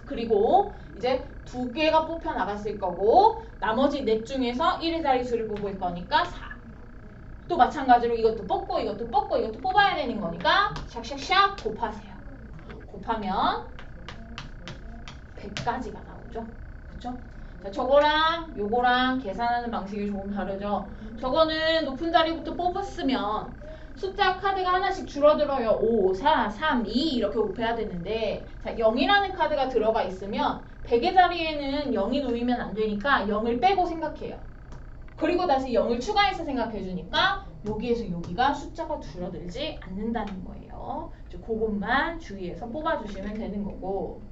그리고 이제 2개가 뽑혀 나갔을 거고 나머지 넷 중에서 1의 자리 수를 뽑을 거니까 4. 또 마찬가지로 이것도 뽑고 이것도 뽑고 이것도 뽑아야 되는 거니까 샥샥샥 곱하세요. 곱하면 100가지가 나오죠. 그쵸? 자, 저거랑 요거랑 계산하는 방식이 조금 다르죠. 저거는 높은 자리부터 뽑았으면 숫자 카드가 하나씩 줄어들어요. 5, 4, 3, 2 이렇게 곱해야 되는데 자, 0이라는 카드가 들어가 있으면 100의 자리에는 0이 놓이면 안 되니까 0을 빼고 생각해요. 그리고 다시 0을 추가해서 생각해 주니까 여기에서 여기가 숫자가 줄어들지 않는다는 거예요. 그것만 주의해서 뽑아주시면 되는 거고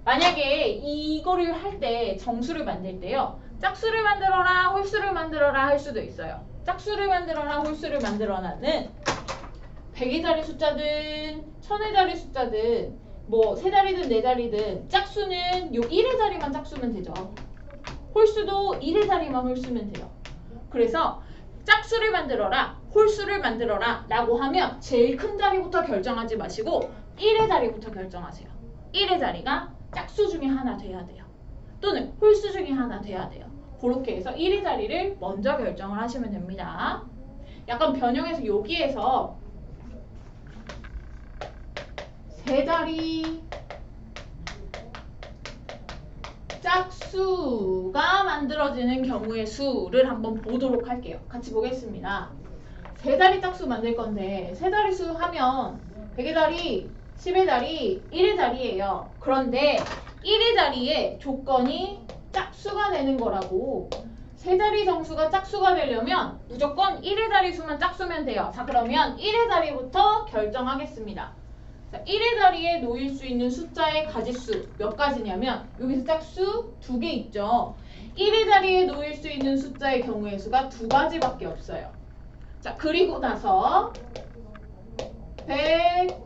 만약에 이거를 할 때 정수를 만들 때요. 짝수를 만들어라, 홀수를 만들어라 할 수도 있어요. 짝수를 만들어라, 홀수를 만들어라는 100의 자리 숫자든 1000의 자리 숫자든 뭐 3자리든 4자리든 짝수는 요 1의 자리만 짝수면 되죠. 홀수도 1의 자리만 홀수면 돼요. 그래서 짝수를 만들어라, 홀수를 만들어라 라고 하면 제일 큰 자리부터 결정하지 마시고 1의 자리부터 결정하세요. 1의 자리가 짝수 중에 하나 돼야 돼요. 또는 홀수 중에 하나 돼야 돼요. 그렇게 해서 1의 자리를 먼저 결정을 하시면 됩니다. 약간 변형해서 여기에서 세 자리 짝수가 만들어지는 경우의 수를 한번 보도록 할게요. 같이 보겠습니다. 세 자리 짝수 만들 건데 세 자리 수 하면 100의 자리, 10의 자리, 1의 자리예요. 그런데 1의 자리에 조건이 짝수가 되는 거라고. 세 자리 정수가 짝수가 되려면 무조건 1의 자리 수만 짝수면 돼요. 자, 그러면 1의 자리부터 결정하겠습니다. 자, 1의 자리에 놓일 수 있는 숫자의 가지수 몇 가지냐면 여기서 짝수 2개 있죠. 1의 자리에 놓일 수 있는 숫자의 경우의 수가 2가지밖에 없어요. 자, 그리고 나서 100,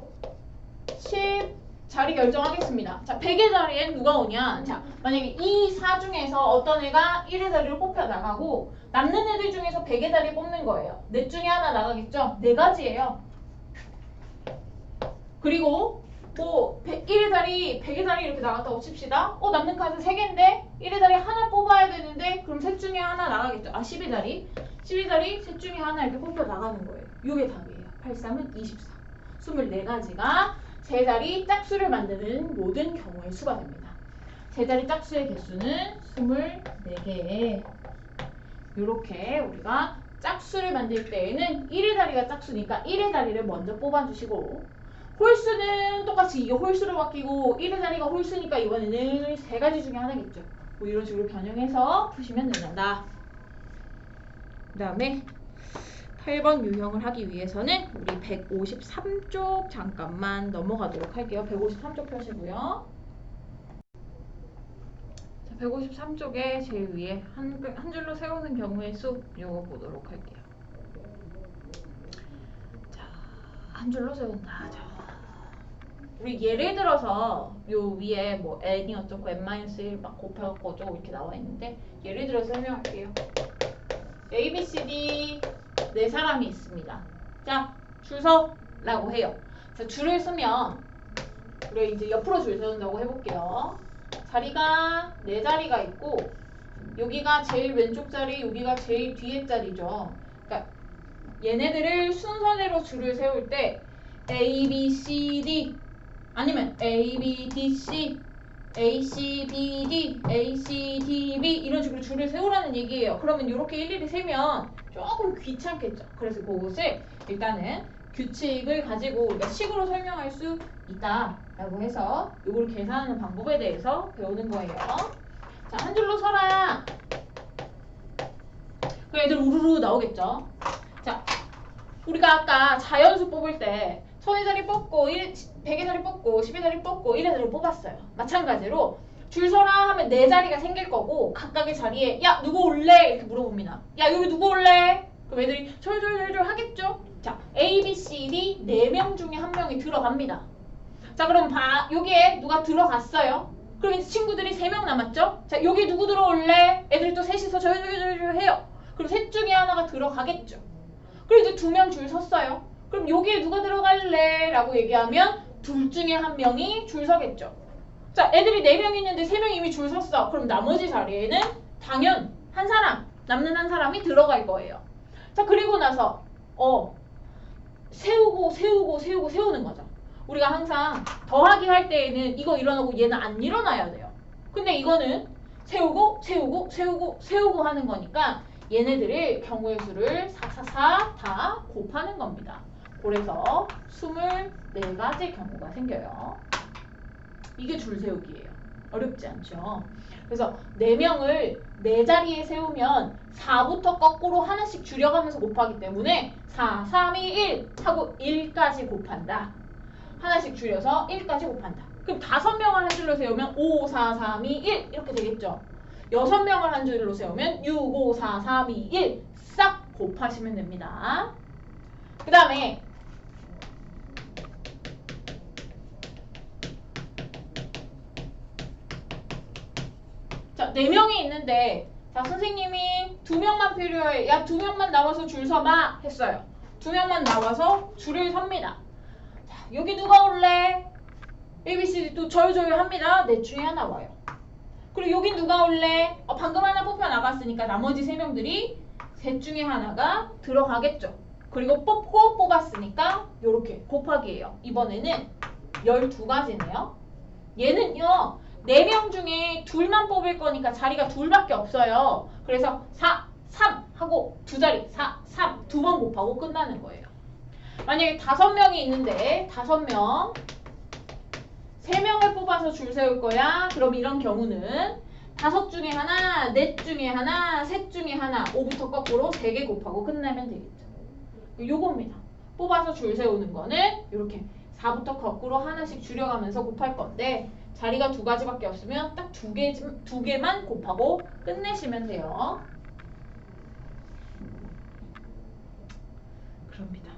10 자리 결정하겠습니다. 자, 100의 자리엔 누가 오냐? 자, 만약에 이 4 중에서 어떤 애가 1의 자리를 뽑혀 나가고 남는 애들 중에서 100의 자리 뽑는 거예요. 넷 중에 하나 나가겠죠? 4가지예요. 그리고 뭐 1의 자리, 100의 자리 이렇게 나갔다고 칩시다. 남는 카드 3개인데 1의 자리 하나 뽑아야 되는데 그럼 셋 중에 하나 나가겠죠. 10의 자리. 10의 자리 셋 중에 하나 이렇게 뽑혀 나가는 거예요. 이게 답이에요. 8, 3은 24. 24가지가 세 자리 짝수를 만드는 모든 경우의 수가 됩니다. 세 자리 짝수의 개수는 24개. 이렇게 우리가 짝수를 만들 때에는 1의 자리가 짝수니까 1의 자리를 먼저 뽑아주시고 홀수는 똑같이 이게 홀수로 바뀌고 1의 자리가 홀수니까 이번에는 3가지 중에 하나겠죠. 뭐 이런 식으로 변형해서 푸시면 된다. 그 다음에 8번 유형을 하기 위해서는 우리 153쪽 잠깐만 넘어가도록 할게요. 153쪽 펴시고요. 자, 153쪽에 제일 위에 한 줄로 세우는 경우의 수 요거 보도록 할게요. 자, 한 줄로 세운다. 자, 우리 예를 들어서 요 위에 뭐 n이 어쩌고 n-1 막 곱해갖고 어쩌고 이렇게 나와 있는데 예를 들어서 설명할게요. A, B, C, D 네 사람이 있습니다. 자, 줄 서라고 해요. 자, 줄을 서면 우리 이제 옆으로 줄 세운다고 해볼게요. 자리가 네 자리가 있고 여기가 제일 왼쪽 자리, 여기가 제일 뒤에 자리죠. 그러니까 얘네들을 순서대로 줄을 세울 때 A, B, C, D 아니면 A, B, D, C, A, C, B, D, A, C, D, B 이런 식으로 줄을 세우라는 얘기예요. 그러면 이렇게 일일이 세면 조금 귀찮겠죠. 그래서 그것을 일단은 규칙을 가지고 우리가 식으로 설명할 수 있다라고 해서 이걸 계산하는 방법에 대해서 배우는 거예요. 자, 한 줄로 서라. 그 애들 우르르 나오겠죠. 자, 우리가 아까 자연수 뽑을 때 1000의 자리 뽑고 100의 자리 뽑고 10의 자리 뽑고 1의 자리 뽑았어요. 마찬가지로 줄 서라 하면 네 자리가 생길 거고 각각의 자리에 야 누구 올래? 이렇게 물어봅니다. 야 여기 누구 올래? 그럼 애들이 절절절절 하겠죠? 자, A, B, C, D 4명 중에 한 명이 들어갑니다. 자, 그럼 여기에 누가 들어갔어요? 그럼 이제 친구들이 3명 남았죠? 자, 여기 누구 들어올래? 애들이 또 셋이서 절절절절 해요. 그럼 셋 중에 하나가 들어가겠죠. 그럼 이제 2명 줄 섰어요. 그럼 여기에 누가 들어갈래? 라고 얘기하면 둘 중에 한 명이 줄 서겠죠. 자, 애들이 4명 있는데 3명이 이미 줄 섰어. 그럼 나머지 자리에는 당연 남는 한 사람이 들어갈 거예요. 자, 그리고 나서 세우는 거죠. 우리가 항상 더하기 할 때에는 이거 일어나고 얘는 안 일어나야 돼요. 근데 이거는 세우고 하는 거니까 얘네들을 경우의 수를 4 다 곱하는 겁니다. 그래서 24가지 경우가 생겨요. 이게 줄 세우기예요. 어렵지 않죠? 그래서 4명을 4자리에 세우면 4부터 거꾸로 하나씩 줄여가면서 곱하기 때문에 4, 3, 2, 1 하고 1까지 곱한다. 하나씩 줄여서 1까지 곱한다. 그럼 5명을 한 줄로 세우면 5, 4, 3, 2, 1 이렇게 되겠죠? 6명을 한 줄로 세우면 6, 5, 4, 3, 2, 1 싹 곱하시면 됩니다. 그 다음에 자, 4명이 있는데 자, 선생님이 2명만 필요해. 야, 2명만 나와서 줄 서봐 했어요. 2명만 나와서 줄을 섭니다. 자, 여기 누가 올래? ABC 또 저요저요합니다. 넷 중에 하나 와요. 그리고 여기 누가 올래? 방금 하나 뽑혀 나갔으니까 나머지 3명들이 셋 중에 하나가 들어가겠죠. 그리고 뽑고 뽑았으니까 요렇게 곱하기예요. 이번에는 12가지네요. 얘는요. 4명 중에 둘만 뽑을 거니까 자리가 둘밖에 없어요. 그래서 4, 3 하고 2자리 4, 3 2번 곱하고 끝나는 거예요. 만약에 5명이 있는데 5명 3명을 뽑아서 줄 세울 거야. 그럼 이런 경우는 5 중에 하나, 4 중에 하나, 3 중에 하나 5부터 거꾸로 3개 곱하고 끝내면 되겠죠. 요겁니다. 뽑아서 줄 세우는 거는 이렇게 4부터 거꾸로 하나씩 줄여가면서 곱할 건데 자리가 2가지밖에 없으면 딱 2개만 곱하고 끝내시면 돼요. 그럽니다.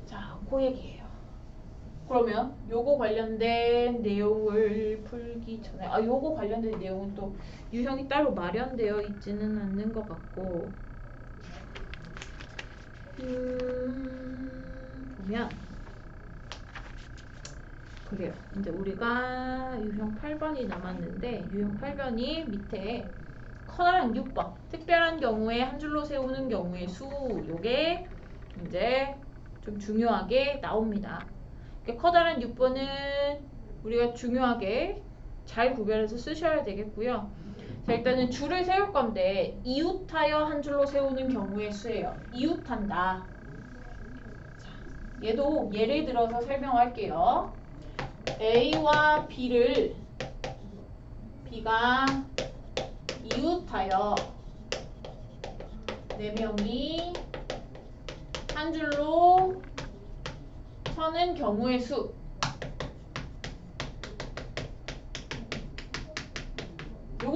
자, 그 얘기예요. 그러면 요거 관련된 내용을 풀기 전에 요거 관련된 내용은 또 유형이 따로 마련되어 있지는 않는 것 같고 보면 그래요. 이제 우리가 유형 8번이 남았는데 유형 8번이 밑에 커다란 6번 특별한 경우에 한 줄로 세우는 경우의 수 요게 이제 좀 중요하게 나옵니다. 커다란 6번은 우리가 중요하게 잘 구별해서 쓰셔야 되겠고요. 자, 일단은 줄을 세울 건데 이웃하여 한 줄로 세우는 경우의 수예요. 이웃한다. 자, 얘도 예를 들어서 설명할게요. A와 B가 이웃하여 4명이 한 줄로 서는 경우의 수.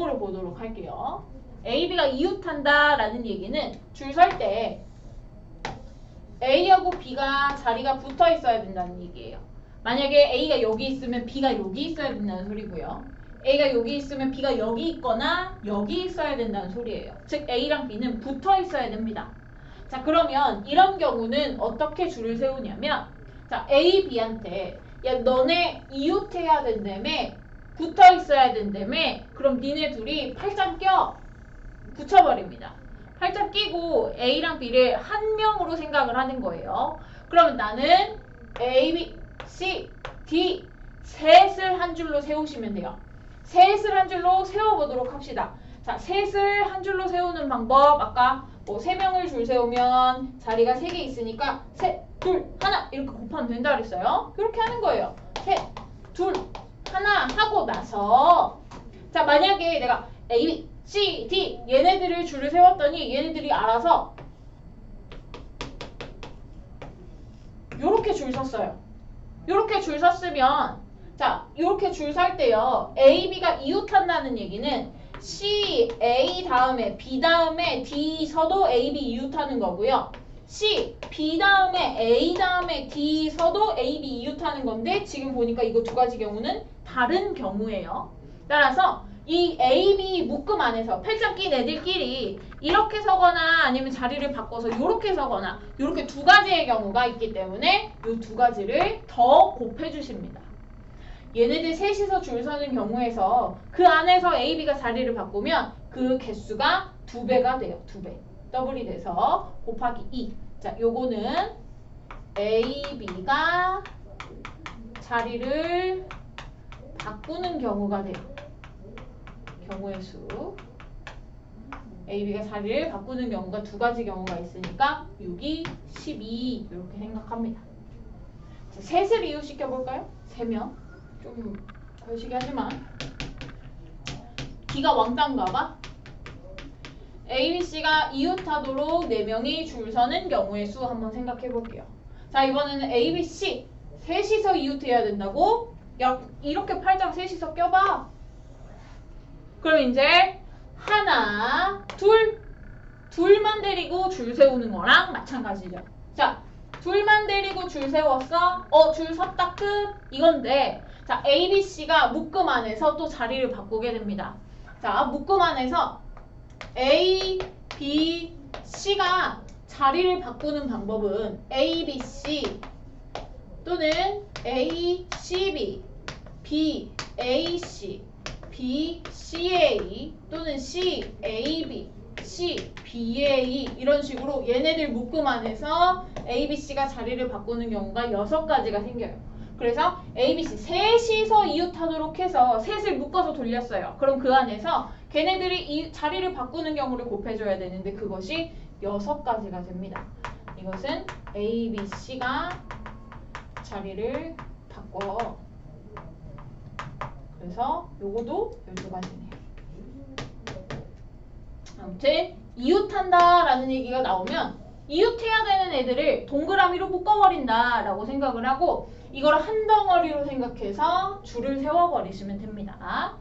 요거를 보도록 할게요. A, B가 이웃한다라는 얘기는 줄 설 때 A하고 B가 자리가 붙어 있어야 된다는 얘기예요. 만약에 A가 여기 있으면 B가 여기 있어야 된다는 소리고요. A가 여기 있으면 B가 여기 있거나 여기 있어야 된다는 소리예요. 즉 A랑 B는 붙어 있어야 됩니다. 자, 그러면 이런 경우는 어떻게 줄을 세우냐면, 자, A, B한테 야 너네 이웃해야 된다며, 붙어 있어야 된다며, 그럼 니네 둘이 팔짱 껴 붙여버립니다. 팔짱 끼고 A랑 B를 한 명으로 생각을 하는 거예요. 그러면 나는 A, B, C, D 셋을 한 줄로 세우시면 돼요. 셋을 한 줄로 세워보도록 합시다. 자, 셋을 한 줄로 세우는 방법, 아까 뭐 3명을 줄 세우면 자리가 3개 있으니까 셋, 둘, 하나 이렇게 곱하면 된다 그랬어요. 이렇게 하는 거예요. 셋, 둘, 하나 하고 나서, 자, 만약에 내가 A, B, C, D 얘네들을 줄을 세웠더니 얘네들이 알아서 요렇게 줄 섰어요. 요렇게 줄 섰으면, 자, 요렇게 줄 설 때요, A, B가 이웃한다는 얘기는 C, A 다음에 B 다음에 D 서도 A, B 이웃하는 거고요. C, B 다음에 A 다음에 D 서도 A, B 이웃하는 건데, 지금 보니까 이거 두 가지 경우는 다른 경우예요. 따라서 이 A, B 묶음 안에서 팔짱 낀 애들끼리 이렇게 서거나 아니면 자리를 바꿔서 이렇게 서거나 이렇게 두 가지의 경우가 있기 때문에 이 두 가지를 더 곱해주십니다. 얘네들 셋이서 줄 서는 경우에서 그 안에서 A, B가 자리를 바꾸면 그 개수가 2배가 돼요. 2배. 더블이 돼서 곱하기 2. 자, 요거는 A, B가 자리를 바꾸는 경우가 돼요. 경우의 수. A, B가 자리를 바꾸는 경우가 두 가지 경우가 있으니까 6이 12 이렇게 생각합니다. 자, 셋을 이웃시켜 볼까요? 3명. 좀 거시기 하지만 B가 왕따인가 봐. A, B, C가 이웃하도록 4명이 줄 서는 경우의 수 한번 생각해 볼게요. 자, 이번에는 A, B, C 셋이서 이웃해야 된다고? 야, 이렇게 팔짱 셋이서 껴봐. 그럼 이제 하나, 둘만 데리고 줄 세우는 거랑 마찬가지죠. 자, 둘만 데리고 줄 세웠어? 줄 섰다 끝? 이건데, 자, A, B, C가 묶음 안에서 또 자리를 바꾸게 됩니다. 자, 묶음 안에서 A, B, C가 자리를 바꾸는 방법은 A, B, C 또는 A, C, B, B, A, C, B, C, A 또는 C, A, B, C, B, A 이런 식으로 얘네들 묶음 안에서 A, B, C가 자리를 바꾸는 경우가 6가지가 생겨요. 그래서 A, B, C 셋이서 이웃하도록 해서 셋을 묶어서 돌렸어요. 그럼 그 안에서 걔네들이 이 자리를 바꾸는 경우를 곱해줘야 되는데 그것이 6가지가 됩니다. 이것은 A, B, C가 자리를 바꿔. 그래서 요거도 12가지네요. 아무튼 이웃한다 라는 얘기가 나오면 이웃해야 되는 애들을 동그라미로 묶어버린다 라고 생각을 하고 이걸 한 덩어리로 생각해서 줄을 세워버리시면 됩니다.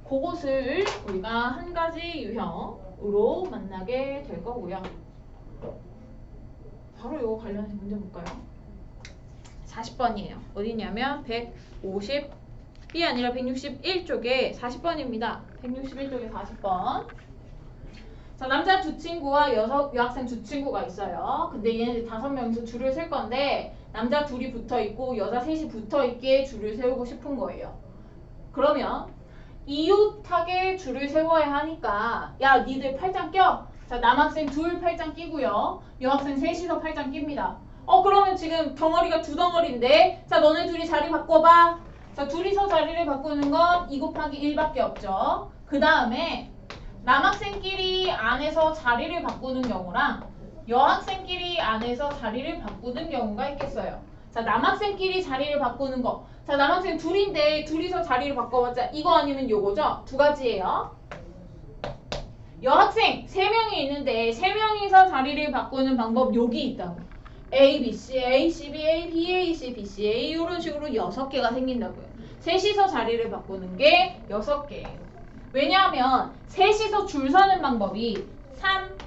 그것을 우리가 한 가지 유형으로 만나게 될 거고요. 바로 이거 관련해서 문제 볼까요? 40번이에요. 어디냐면 150이 아니라 161쪽에 40번입니다. 161쪽에 40번. 자, 남자 두 친구와 여학생 두 친구가 있어요. 근데 얘네들 5명이서 줄을 셀 건데 남자 둘이 붙어있고 여자 셋이 붙어있게 줄을 세우고 싶은 거예요. 그러면 이웃하게 줄을 세워야 하니까 야 니들 팔짱 껴. 자, 남학생 둘 팔짱 끼고요. 여학생 셋이서 팔짱 낍니다. 그러면 지금 덩어리가 2덩어리인데 자 너네 둘이 자리 바꿔봐. 자, 둘이서 자리를 바꾸는 건 2 곱하기 1밖에 없죠. 그 다음에 남학생끼리 안에서 자리를 바꾸는 경우랑 여학생끼리 안에서 자리를 바꾸는 경우가 있겠어요. 자, 남학생끼리 자리를 바꾸는 거. 자, 남학생 둘인데 둘이서 자리를 바꿔봤자 이거 아니면 요거죠? 2가지예요. 여학생 3명이 있는데 3명이서 자리를 바꾸는 방법 여기 있다고. A, B, C, A, C, B, A, B, A, C, B, C, A 이런 식으로 6개가 생긴다고요. 셋이서 자리를 바꾸는 게 6개예요. 왜냐하면 셋이서 줄 서는 방법이 3,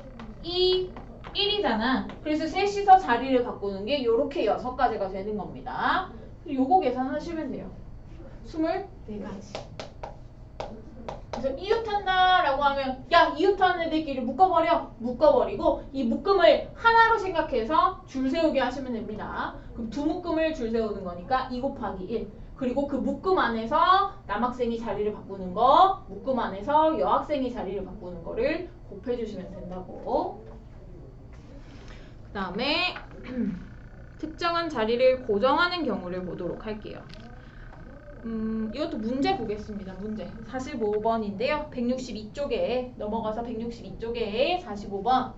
2, 1이잖아. 그래서 셋이서 자리를 바꾸는 게 요렇게 6가지가 되는 겁니다. 요거 계산하시면 돼요. 24가지. 그래서 이웃한다 라고 하면 야 이웃하는 애들끼리 묶어버려. 묶어버리고 이 묶음을 하나로 생각해서 줄 세우게 하시면 됩니다. 그럼 두 묶음을 줄 세우는 거니까 2 곱하기 1. 그리고 그 묶음 안에서 남학생이 자리를 바꾸는 거, 묶음 안에서 여학생이 자리를 바꾸는 거를 곱해주시면 된다고. 그 다음에 특정한 자리를 고정하는 경우를 보도록 할게요. 이것도 문제 보겠습니다. 문제 45번인데요. 162쪽에 넘어가서 162쪽에 45번.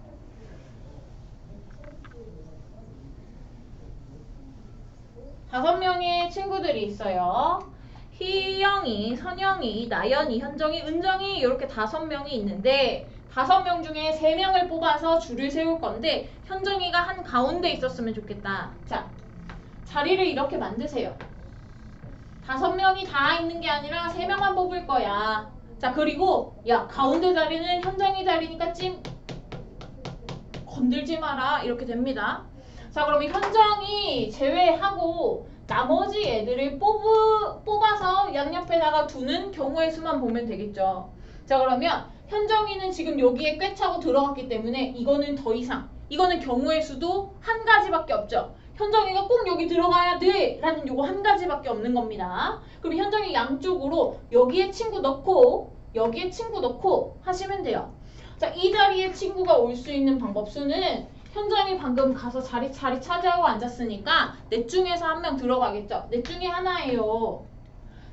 다섯 명의 친구들이 있어요. 희영이, 선영이, 나연이, 현정이, 은정이 이렇게 5명이 있는데 5명 중에 3명을 뽑아서 줄을 세울 건데 현정이가 한 가운데 있었으면 좋겠다. 자, 자리를 이렇게 만드세요. 5명이 다 있는 게 아니라 3명만 뽑을 거야. 자, 그리고 야 가운데 자리는 현정이 자리니까 찜 건들지 마라 이렇게 됩니다. 자, 그러면 현정이 제외하고 나머지 애들을 뽑아서 양옆에다가 두는 경우의 수만 보면 되겠죠. 자, 그러면 현정이는 지금 여기에 꿰 차고 들어갔기 때문에 이거는 더 이상, 이거는 경우의 수도 한 가지밖에 없죠. 현정이가 꼭 여기 들어가야 돼 라는 요거 한 가지밖에 없는 겁니다. 그럼 현정이 양쪽으로 여기에 친구 넣고 여기에 친구 넣고 하시면 돼요. 자, 이 자리에 친구가 올 수 있는 방법 수는 현정이 방금 가서 자리 차지하고 앉았으니까 넷 중에서 한 명 들어가겠죠. 넷 중에 하나예요.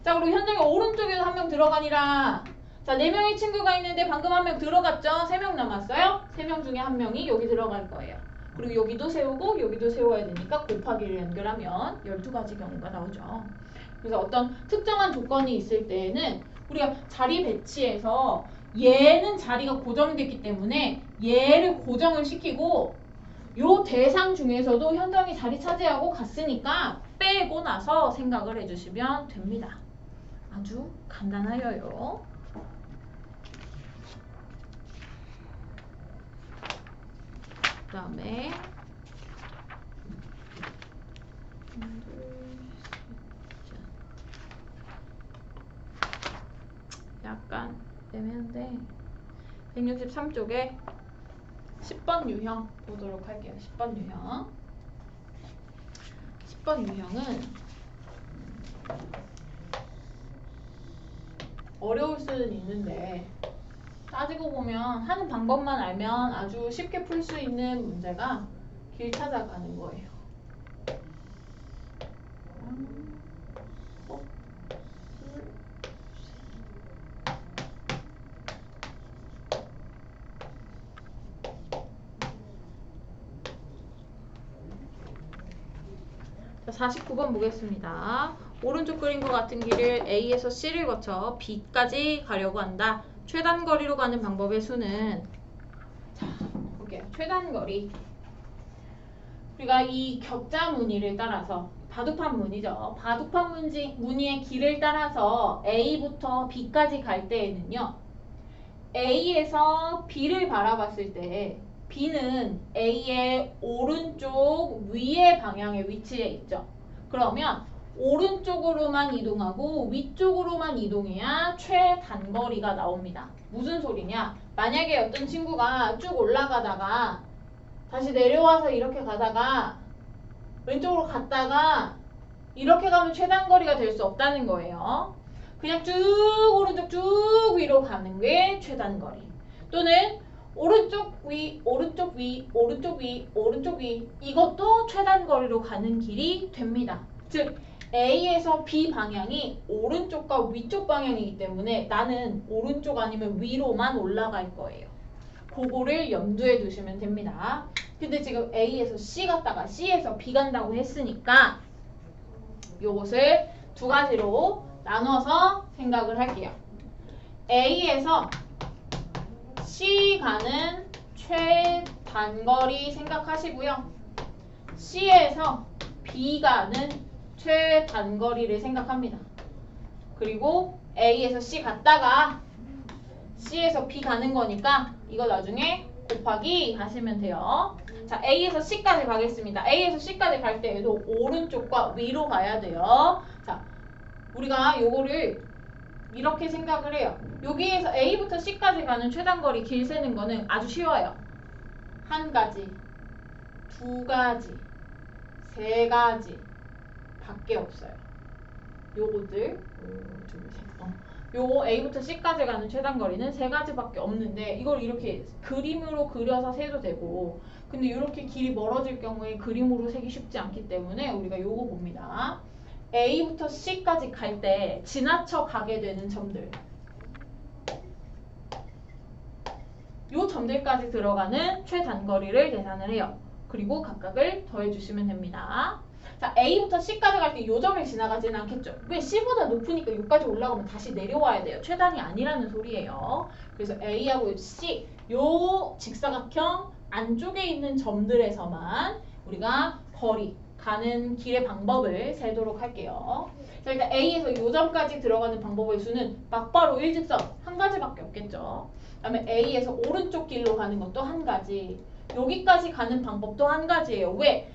자, 그리고 현정이 오른쪽에서 한 명 들어가니라. 자, 4명의 친구가 있는데 방금 한 명 들어갔죠. 3명 남았어요. 3명 중에 한 명이 여기 들어갈 거예요. 그리고 여기도 세우고 여기도 세워야 되니까 곱하기를 연결하면 12가지 경우가 나오죠. 그래서 어떤 특정한 조건이 있을 때에는 우리가 자리 배치에서 얘는 자리가 고정됐기 때문에 얘를 고정을 시키고 요 대상 중에서도 현정이 자리 차지하고 갔으니까 빼고 나서 생각을 해주시면 됩니다. 아주 간단하여요. 그 다음에 약간 애매한데 163쪽에 10번 유형 보도록 할게요. 10번 유형. 10번 유형은 어려울 수는 있는데 따지고 보면 하는 방법만 알면 아주 쉽게 풀 수 있는 문제가 길 찾아가는 거예요. 자, 49번 보겠습니다. 오른쪽 그림과 같은 길을 A에서 C를 거쳐 B까지 가려고 한다. 최단 거리로 가는 방법의 수는, 자, 볼게요. 최단 거리. 우리가 이 격자 무늬를 따라서 바둑판 무늬죠. 바둑판 무늬의 길을 따라서 A부터 B까지 갈 때에는요. A에서 B를 바라봤을 때 B는 A의 오른쪽 위의 방향에 위치해 있죠. 그러면 오른쪽으로만 이동하고 위쪽으로만 이동해야 최단거리가 나옵니다. 무슨 소리냐? 만약에 어떤 친구가 쭉 올라가다가 다시 내려와서 이렇게 가다가 왼쪽으로 갔다가 이렇게 가면 최단거리가 될 수 없다는 거예요. 그냥 쭉 오른쪽 쭉 위로 가는 게 최단거리. 또는 오른쪽 위, 오른쪽 위, 오른쪽 위, 오른쪽 위, 이것도 최단거리로 가는 길이 됩니다. 즉 A에서 B 방향이 오른쪽과 위쪽 방향이기 때문에 나는 오른쪽 아니면 위로만 올라갈 거예요. 그거를 염두에 두시면 됩니다. 근데 지금 A에서 C 갔다가 C에서 B 간다고 했으니까 요것을 두 가지로 나눠서 생각을 할게요. A에서 C 가는 최단거리 생각하시고요. C에서 B 가는 최단거리를 생각합니다. 그리고 A에서 C 갔다가 C에서 B 가는 거니까 이거 나중에 곱하기 하시면 돼요. 자, A에서 C까지 가겠습니다. A에서 C까지 갈 때에도 오른쪽과 위로 가야 돼요. 자, 우리가 요거를 이렇게 생각을 해요. 여기에서 A부터 C까지 가는 최단거리 길 세는 거는 아주 쉬워요. 한 가지, 두 가지, 세 가지 밖에 없어요. 요거들 요거 A부터 C까지 가는 최단거리는 세 가지밖에 없는데 이걸 이렇게 그림으로 그려서 세도 되고, 근데 이렇게 길이 멀어질 경우에 그림으로 세기 쉽지 않기 때문에 우리가 요거 봅니다. A부터 C까지 갈 때 지나쳐 가게 되는 점들, 요 점들까지 들어가는 최단거리를 계산을 해요. 그리고 각각을 더해주시면 됩니다. 자, A부터 C까지 갈 때 요 점을 지나가지는 않겠죠. 왜? C보다 높으니까 여기까지 올라가면 다시 내려와야 돼요. 최단이 아니라는 소리예요. 그래서 A하고 C, 요 직사각형 안쪽에 있는 점들에서만 우리가 거리, 가는 길의 방법을 세도록 할게요. 자, 일단 A에서 요 점까지 들어가는 방법의 수는 막바로 일직선 한 가지밖에 없겠죠. 그 다음에 A에서 오른쪽 길로 가는 것도 한 가지, 여기까지 가는 방법도 한 가지예요. 왜?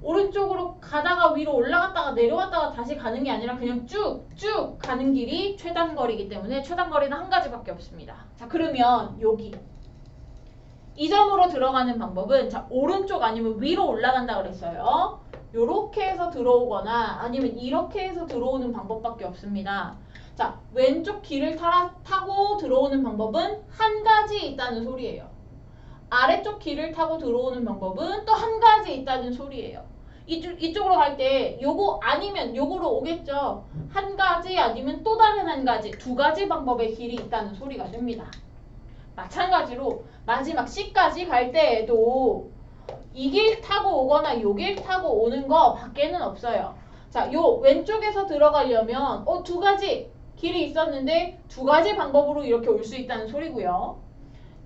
오른쪽으로 가다가 위로 올라갔다가 내려왔다가 다시 가는 게 아니라 그냥 쭉쭉 가는 길이 최단거리이기 때문에 최단거리는 한 가지밖에 없습니다. 자, 그러면 여기 이 점으로 들어가는 방법은, 자, 오른쪽 아니면 위로 올라간다 그랬어요. 요렇게 해서 들어오거나 아니면 이렇게 해서 들어오는 방법밖에 없습니다. 자, 왼쪽 길을 타고 들어오는 방법은 한 가지 있다는 소리예요. 아래쪽 길을 타고 들어오는 방법은 또 한 가지 있다는 소리예요. 이쪽으로 갈 때 요거 아니면 요거로 오겠죠. 한 가지 아니면 또 다른 한 가지, 두 가지 방법의 길이 있다는 소리가 됩니다. 마찬가지로 마지막 C까지 갈 때에도 이 길 타고 오거나 요 길 타고 오는 거 밖에는 없어요. 자, 요 왼쪽에서 들어가려면 두 가지 길이 있었는데 두 가지 방법으로 이렇게 올 수 있다는 소리고요.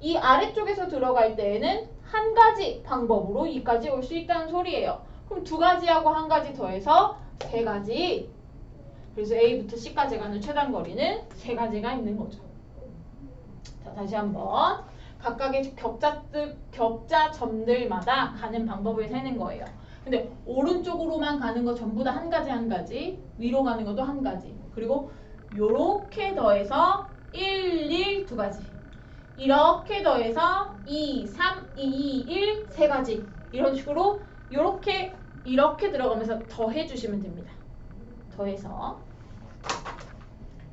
이 아래쪽에서 들어갈 때에는 한 가지 방법으로 이까지 올 수 있다는 소리예요. 그럼 두 가지하고 한 가지 더해서 세 가지. 그래서 A부터 C까지 가는 최단거리는 세 가지가 있는 거죠. 자, 다시 한번 각각의 격자 점들마다 가는 방법을 세는 거예요. 근데 오른쪽으로만 가는 거 전부 다 한 가지 한 가지, 위로 가는 것도 한 가지, 그리고 요렇게 더해서 1, 1 두 가지, 이렇게 더해서 2, 3, 2, 1 세 가지, 이런 식으로 요렇게 이렇게 들어가면서 더해주시면 됩니다. 더해서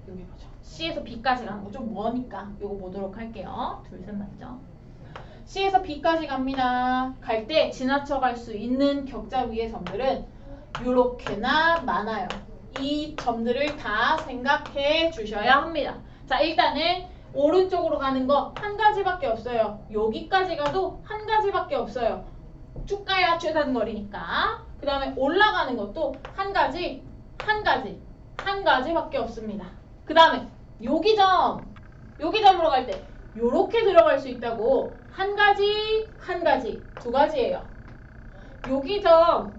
여기 보죠. C에서 B까지 가는 거 좀 머니까 요거 보도록 할게요. 둘, 셋 맞죠? C에서 B까지 갑니다. 갈 때 지나쳐 갈 수 있는 격자 위의 점들은 요렇게나 많아요. 이 점들을 다 생각해 주셔야 합니다. 자, 일단은 오른쪽으로 가는 거 한 가지밖에 없어요. 여기까지 가도 한 가지밖에 없어요. 쭉 가야 최단거리니까. 그 다음에 올라가는 것도 한 가지밖에 없습니다. 그 다음에 여기 점으로 갈 때 요렇게 들어갈 수 있다고 한 가지, 두 가지예요. 여기 점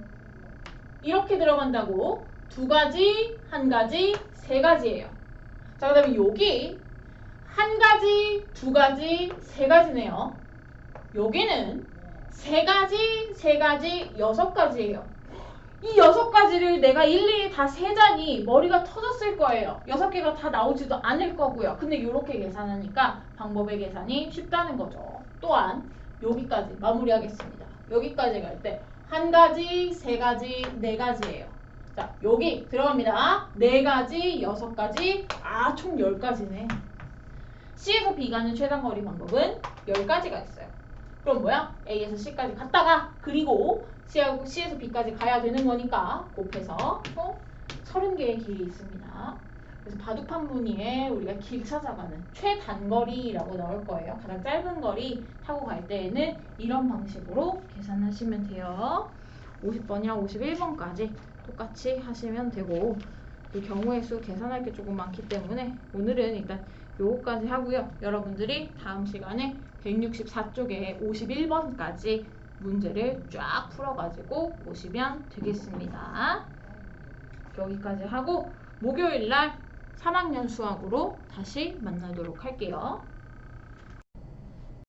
이렇게 들어간다고 두 가지, 한 가지, 세 가지예요. 자, 그 다음에 여기 한 가지, 두 가지, 세 가지네요. 여기는 세 가지, 여섯 가지예요. 이 6가지를 내가 일일이 다 세자니 머리가 터졌을 거예요. 6개가 다 나오지도 않을 거고요. 근데 이렇게 계산하니까 방법의 계산이 쉽다는 거죠. 또한 여기까지 마무리하겠습니다. 여기까지 갈 때 한 가지, 세 가지, 네 가지예요. 자, 여기 들어갑니다. 네 가지, 6가지, 총 10가지네. C에서 B 가는 최단거리 방법은 10가지가 있어요. 그럼 뭐야? A에서 C까지 갔다가 그리고 C에서 B까지 가야 되는 거니까 곱해서 총 30개의 길이 있습니다. 그래서 바둑판 무늬에 우리가 길 찾아가는 최단거리라고 나올 거예요. 가장 짧은 거리 타고 갈 때에는 이런 방식으로 계산하시면 돼요. 50번이랑 51번까지 똑같이 하시면 되고, 그 경우의 수 계산할 게 조금 많기 때문에 오늘은 일단 요거까지 하고요. 여러분들이 다음 시간에 164쪽에 51번까지 문제를 쫙 풀어가지고 오시면 되겠습니다. 여기까지 하고 목요일날 3학년 수학으로 다시 만나도록 할게요.